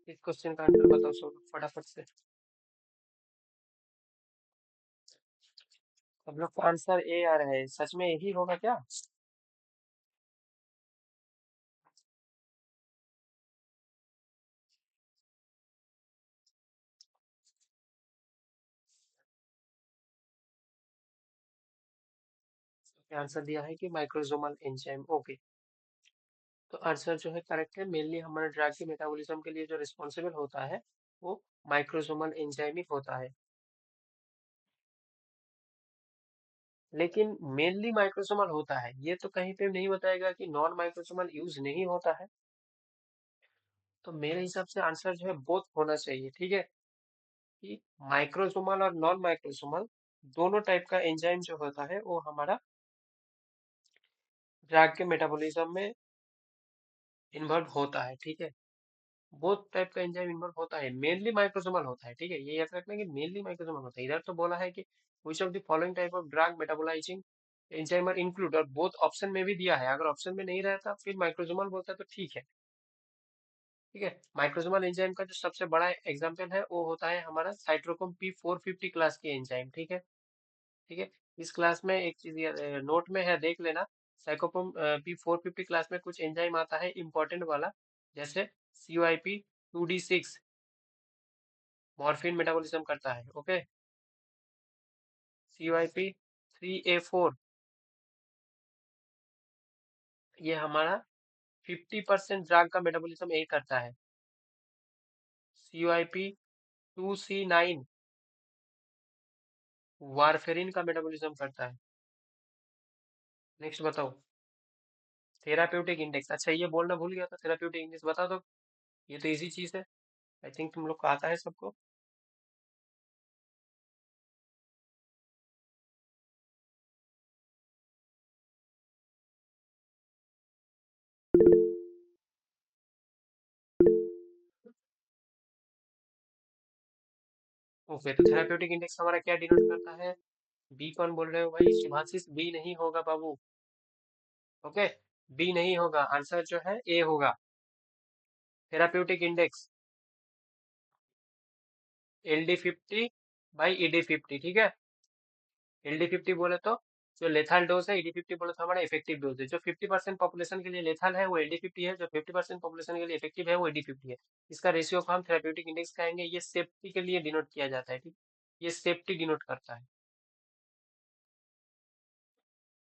इस क्वेश्चन का आंसर बताओ सब फटाफट से। सब लोग का आंसर ए आ रहा है, सच में यही होगा क्या? आंसर दिया है कि माइक्रोसोमल एंजाइम। ओके, तो आंसर जो है करेक्ट है। मेनली हमारे ड्रग के मेटाबॉलिज्म के लिए जो रिस्पॉन्सिबल होता है वो माइक्रोसोमल एंजाइम ही होता है। लेकिन मेनली माइक्रोसोमल होता है, ये तो कहीं पे नहीं बताएगा कि नॉन माइक्रोसोमल यूज नहीं होता है। तो मेरे हिसाब से आंसर जो है बोथ होना चाहिए। ठीक है, कि माइक्रोसोमल और नॉन माइक्रोसोमल दोनों टाइप का एंजाइम जो होता है वो हमारा ड्रग के मेटाबॉलिज्म में इन्वॉल्व होता है। ठीक है, बोथ टाइप का एंजाइम इन्वॉल्व होता है, मेनली माइक्रोसोमल होता है। ठीक है, ये याद रखना कि मेनली माइक्रोसोमल होता है। इधर तो बोला है कि which of the following type of drug metabolising enzyme are include, और बोथ ऑप्शन में भी दिया है। अगर ऑप्शन में नहीं रहता फिर माइक्रोसोमल बोलता तो ठीक है। ठीक है, माइक्रोसोमल एंजाइम का जो सबसे बड़ा एग्जांपल है वो होता है हमारा साइटोक्रोम P450 क्लास के एंजाइम। ठीक है, ठीक है, इस क्लास में एक चीज नोट में है, देख लेना। साइकोपोम P450 क्लास में कुछ एंजाइम आता है इंपॉर्टेंट वाला, जैसे CYP2D6 मॉर्फिन मेटाबॉलिज्म करता है। ओके, CYP3A4 ये हमारा 50% ड्रग का मेटाबॉलिज्म यही करता है। CYP2C9 वारफेरिन का मेटाबॉलिज्म करता है। नेक्स्ट बताओ। थेराप्यूटिक इंडेक्स, अच्छा ये बोलना भूल गया था, थेराप्यूटिक इंडेक्स बता दो। ये तो इजी चीज है, आई थिंक तुम लोग को आता है सबको। ओके, तो थेराप्यूटिक इंडेक्स हमारा क्या डिनोट करता है? बी कौन बोल रहे हो भाई? शुभाशीष, बी नहीं होगा बाबू। ओके, बी नहीं होगा, आंसर जो है ए होगा। Therapeutic index LD50 by ED50। ठीक है, LD50 बोले तो जो लेथल डोज है, ED50 बोले तो हमारा इफेक्टिव डोज है। जो 50% पॉपुलेशन के लिए लेथल है वो LD50 है, जो 50% पॉपुलेशन के लिए इफेक्टिव है वो ED50 है। इसका रेशियो को हम थेराप्यूटिक इंडेक्स कहेंगे। ये सेफ्टी के लिए डिनोट किया जाता है। ठीक, ये सेफ्टी डिनोट करता है।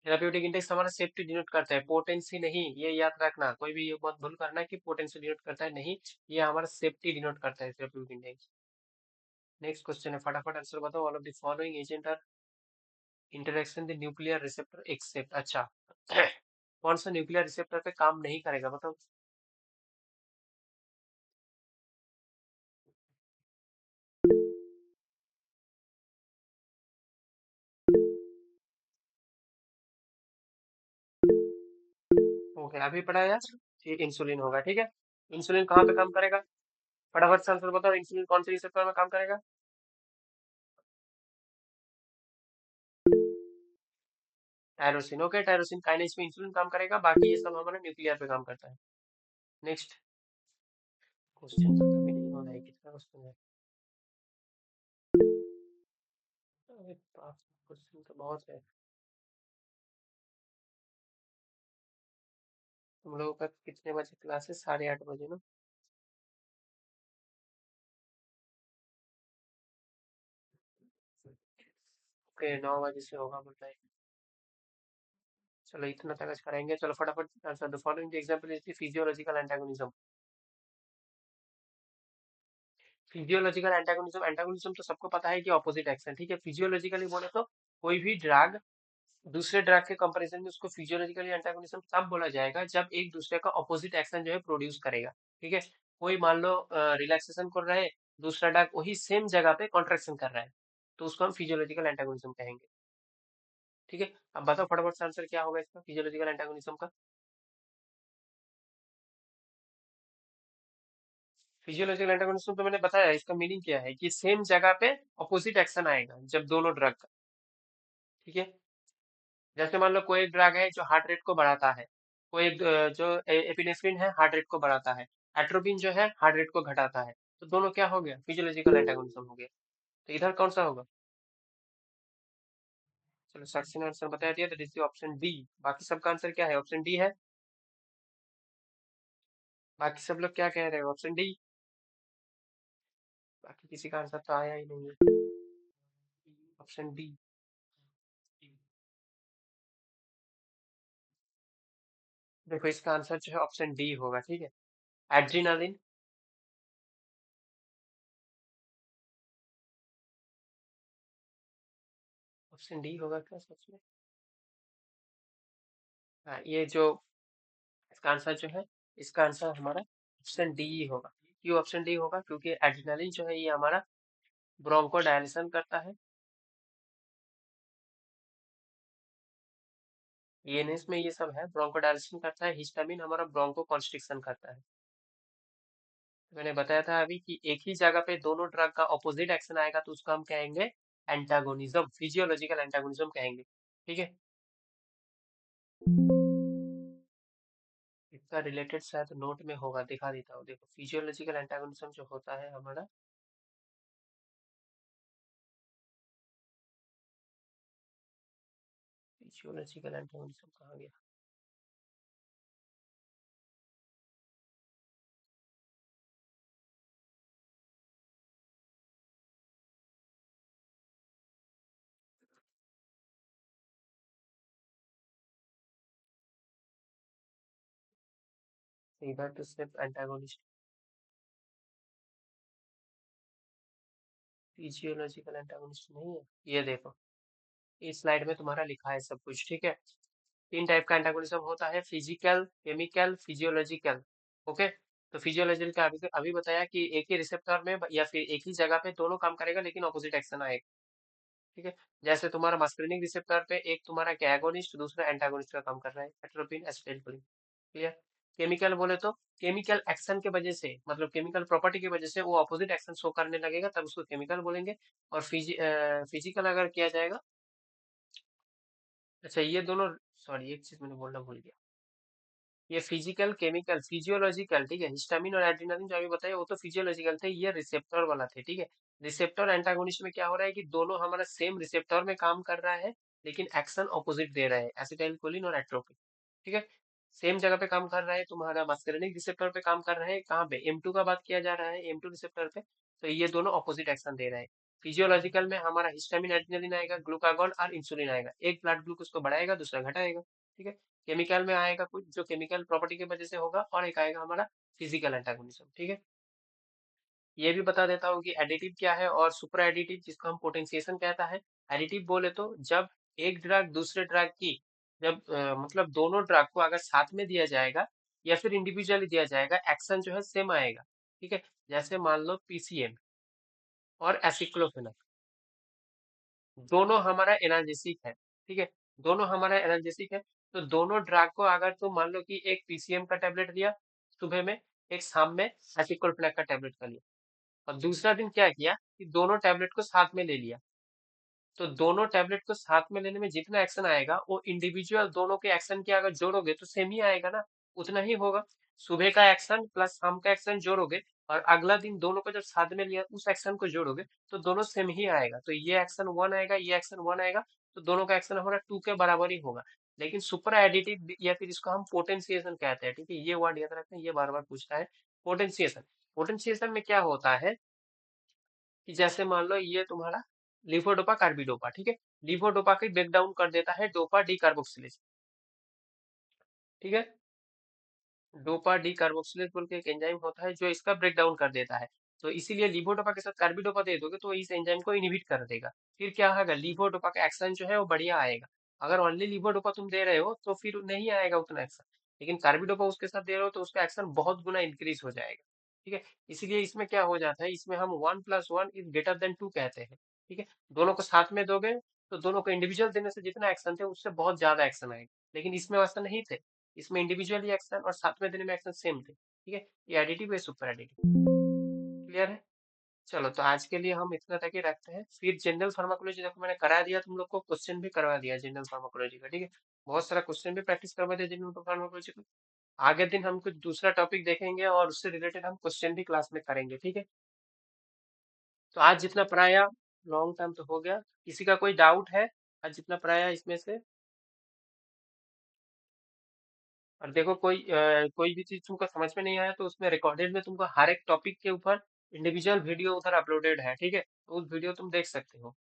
थेराप्यूटिक इंडेक्स हमारा सेफ्टी डिनोट करता है, पोटेंसी नहीं। ये याद रखना, कोई भी ये मत भूल करना कि पोटेंसी डिनोट करता है, नहीं, ये हमारा सेफ्टी डिनोट करता है थेराप्यूटिक इंडेक्स। नेक्स्ट क्वेश्चन है, फटाफट आंसर बताओ। All of the following agent are interaction the nuclear receptor except. अच्छा कौन सा न्यूक्लियर रिसेप्टर पे काम नहीं करेगा बताओ? ओके, अभी पढ़ा यार। ये इंसुलिन होगा, ठीक है। इंसुलिन कहाँ पे काम करेगा? फटाफट से आंसर बताओ, इंसुलिन कौन से रिसेप्टर में काम करेगा? टायरोसिन। ओके, टायरोसिन काइनेज पे इंसुलिन काम करेगा, बाकी ये सब हमारा न्यूक्लियर पे काम करता है। नेक्स्ट क्वेश्चन खत्म ही नहीं हो रहा है, कितना क्वेश्चन है? अरे बाप, क्वेश्चन तो बहुत है। तुम लोगों का कितने बजे क्लास है? 8:30 बजे ना? ओके, 9 बजे से होगा बताइए। चलो इतना तक करेंगे। चलो फटाफट आंसर दो। Following the example is the physiological antagonism. Physiological antagonism, antagonism तो सबको पता है कि ऑपोजिट एक्शन, ठीक है। फिजियोलॉजिकली बोले तो कोई भी ड्रग दूसरे ड्रग के कंपैरिजन में उसको फिजियोलॉजिकली एंटागोनिज्म तब बोला जाएगा जब एक दूसरे का ऑपोजिट एक्शन जो है प्रोड्यूस करेगा, ठीक है। कोई मान लो रिलैक्सेशन कर रहा है, दूसरा ड्रग वही सेम जगह पे कॉन्ट्रैक्शन कर रहा है, तो उसको हम फिजियोलॉजिकल एंटागोनिज्म कहेंगे, ठीक है। अब बताओ फटाफट से आंसर क्या होगा इसका फिजियोलॉजिकल एंटागोनिज्म का? फिजियोलॉजिकल एंटागोनिज्म तो मैंने बताया, इसका मीनिंग क्या है कि सेम जगह पे ऑपोजिट एक्शन आएगा जब दोनों ड्रग का, ठीक है। जैसे मान लो कोई ड्रग है जो हार्ट रेट को बढ़ाता है, कोई जो एपिनेफ्रिन है हार्ट रेट को बढ़ाता है, एट्रोपिन जो है हार्ट रेट को घटाता है, तो दोनों क्या हो गया? फिजियोलॉजिकल एंटागोनिज्म हो गया। तो इधर कौन सा होगा? चलो साक्षी ने आंसर बता दिया, तो दिस इज ऑप्शन डी। बाकी सबका आंसर क्या है? ऑप्शन डी है। बाकी सब लोग क्या कह रहे हो? Option D. बाकी किसी का आंसर तो आया ही नहीं है। Option D. देखो इसका आंसर जो है ऑप्शन डी होगा, ठीक है। एड्रीनालिन। ऑप्शन डी होगा क्या सच में? हाँ, ये जो इसका आंसर जो है, इसका आंसर हमारा ऑप्शन डी ही होगा। क्यों ऑप्शन डी होगा? क्योंकि एड्रेनालिन जो है ये हमारा ब्रोंको डायलेशन करता है, ईएनएस में ये सब है, ब्रोंको डायलेशन करता है। हिस्टामिन हमारा ब्रोंको कॉन्स्ट्रिक्शन करता है। तो मैंने बताया था अभी कि एक ही जगह पे दोनों ड्रग का ऑपोजिट एक्शन आएगा तो उसको हम कहेंगे एंटागोनिज्म, फिजियोलॉजिकल एंटागोनिज्म कहेंगे, ठीक है। इसका रिलेटेड शायद नोट में होगा, दिखा देता हूँ। देखो फिजियोलॉजिकल एंटागोनिज्म जो होता है हमारा, फिजियोलॉजिकल एंटागोनिज्म कहाँ गया? इधर तो सिर्फ एंटागोनिस्ट, फिजियोलॉजिकल एंटागोनिस्ट नहीं है। ये देखो इस स्लाइड में तुम्हारा लिखा है सब कुछ, ठीक है। तीन टाइप का एंटागोनिज्म होता है, फिजिकल, केमिकल, फिजियोलॉजिकल। ओके, तो फिजियोलॉजिकल का अभी अभी बताया कि एक ही रिसेप्टर में या फिर एक ही जगह पे दोनों काम करेगा लेकिन ऑपोजिट एक्शन आएगा, ठीक है। जैसे तुम्हारा मस्कुलिनिक रिसेप्टर पे एक तुम्हारा क्या एगोनिस्ट, दूसरा एंटागोनिस्ट का काम कर रहा है, एट्रोपिन एसिटाइलकोलिन, क्लियर। केमिकल बोले तो केमिकल एक्शन के वजह से, मतलब केमिकल प्रॉपर्टी की वजह से वो अपोजिट एक्शन शो करने लगेगा, तब उसको केमिकल बोलेंगे। और फिजिकल अगर किया जाएगा, अच्छा ये दोनों, सॉरी एक चीज मैंने बोलना भूल गया, ये फिजिकल केमिकल फिजियोलॉजिकल, ठीक है। हिस्टामिन और एड्रेनालिन जो अभी बताया वो तो फिजियोलॉजिकल थे, ये रिसेप्टर वाला थे, ठीक है। रिसेप्टर एंटागोनिस्ट में क्या हो रहा है कि दोनों हमारा सेम रिसेप्टर में काम कर रहा है लेकिन एक्शन ऑपोजिट दे रहा है, एसिटाइल कोलिन और एट्रोपिन, ठीक है। सेम जगह पे काम कर रहा है, तुम्हारा मस्करेनिक रिसेप्टर पे काम कर रहा है, कहाँ पे? M2 का बात किया जा रहा है, M2 रिसेप्टर पे। तो ये दोनों ऑपोजिट एक्शन दे रहा है। फिजियोलॉजिकल में हमारा हिस्टामिन एड्रेनालिन आएगा, ग्लूकागॉन और इंसुलिन आएगा, एक ब्लड ग्लूकोज को बढ़ाएगा दूसरा घटाएगा, ठीक है। केमिकल में आएगा कुछ जो केमिकल प्रॉपर्टी की वजह से होगा, और एक आएगा हमारा फिजिकल एंटागोनिज्म, ठीक है। ये भी बता देता हूँ कि एडिटिव क्या है और सुपर एडिटिव, जिसको हम पोटेंशिएशन कहता है। एडिटिव बोले तो जब एक ड्रग दूसरे ड्रग की जब मतलब दोनों ड्रग को अगर साथ में दिया जाएगा या फिर इंडिविजुअली दिया जाएगा, एक्शन जो है सेम आएगा। ठीक है, जैसे मान लो पीसीएम और एसिक्लोफेनाक, दोनों हमारा एनाल्जेसिक है। ठीक है, दोनों हमारा एनाल्जेसिक है, तो दोनों ड्रग को अगर तुम मान लो कि एक पीसीएम का टेबलेट लिया सुबह में, एक शाम में एसिक्लोफेनाक का टेबलेट का लिया, और दूसरा दिन क्या किया कि दोनों टैबलेट को साथ में ले लिया, तो दोनों टैबलेट को साथ में लेने में जितना एक्शन आएगा वो इंडिविजुअल दोनों के एक्शन के अगर जोड़ोगे तो सेम ही आएगा ना, उतना ही होगा। सुबह का एक्शन प्लस शाम का एक्शन जोड़ोगे और अगला दिन दोनों को जब साथ में लिया उस एक्शन को जोड़ोगे तो दोनों सेम ही आएगा, तो ये एक्शन 1 आएगा, ये एक्शन 1 आएगा, तो दोनों का एक्शन हमारा 2 के बराबर ही होगा। लेकिन सुपर एडिटिव या फिर इसको हम पोटेंशिएशन कहते हैं। ठीक है, ये वर्ड याद रखना, ये बार बार पूछता है। पोटेंशिएशन, पोटेंशिएशन में क्या होता है कि जैसे मान लो ये तुम्हारा लिवोडोपा कार्बिडोपा, ठीक है, लिवोडोपा की ब्रेक डाउन कर देता है डोपा डी कार्बोक्सिलेज। ठीक है, डोपा डी कार्बोक्सिलेज बोल के एक एंजाइम होता है जो इसका ब्रेक डाउन कर देता है, तो इसीलिए लिवोडोपा के साथ कार्बिडोपा दे दोगे तो इस एंजाइम को इनहिबिट कर देगा। फिर क्या होगा, लिवोडोपा का एक्शन जो है वो बढ़िया आएगा। अगर ओनली लिवोडोपा तुम दे रहे हो तो फिर नहीं आएगा उतना एक्शन, लेकिन कार्बिडोपा उसके साथ दे रहे हो तो उसका एक्शन बहुत गुना इंक्रीज हो जाएगा। ठीक है, इसीलिए इसमें क्या हो जाता है, इसमें हम 1+1 > 2 कहते हैं। ठीक है, दोनों को साथ में दोगे तो दोनों को इंडिविजुअल देने से जितना एक्शन थे उससे बहुत ज्यादा एक्शन आएगा, लेकिन इसमें वैसा नहीं थे, इसमें इंडिविजुअली एक्शन और साथ में देने में एक्शन सेम थे। ठीक है, ये एडिटिव है, सुपर एडिटिव। क्लियर है? चलो, तो आज के लिए हम इतना तक ही रखते हैं। फिर जनरल फार्माकोलॉजी देखो मैंने करा दिया तुम लोग को, क्वेश्चन भी करवा दिया जनरल फार्माकोलॉजी का। ठीक है, बहुत सारा क्वेश्चन भी प्रैक्टिस करवा दिया जनरल फार्माकोलॉजी का। आगे दिन हम कुछ दूसरा टॉपिक देखेंगे और उससे रिलेटेड हम क्वेश्चन भी क्लास में करेंगे। ठीक है, तो आज जितना पढ़ाया लॉन्ग टाइम तो हो गया, किसी का कोई डाउट है आज जितना पढ़ाया इसमें से? और देखो कोई भी चीज तुमको समझ में नहीं आया तो उसमें रिकॉर्डेड में तुमको हर एक टॉपिक के ऊपर इंडिविजुअल वीडियो उधर अपलोडेड है। ठीक है, तो उस वीडियो तुम देख सकते हो।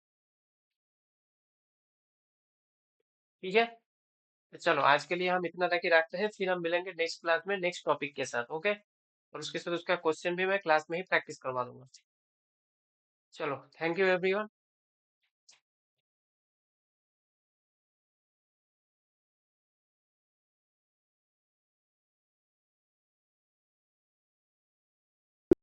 ठीक है, तो चलो आज के लिए हम इतना तक ही रखते हैं, फिर हम मिलेंगे नेक्स्ट क्लास में नेक्स्ट टॉपिक के साथ। ओके, और उसके साथ उसका क्वेश्चन भी मैं क्लास में ही प्रैक्टिस करवा दूंगा। चलो, थैंक यू एवरीवन।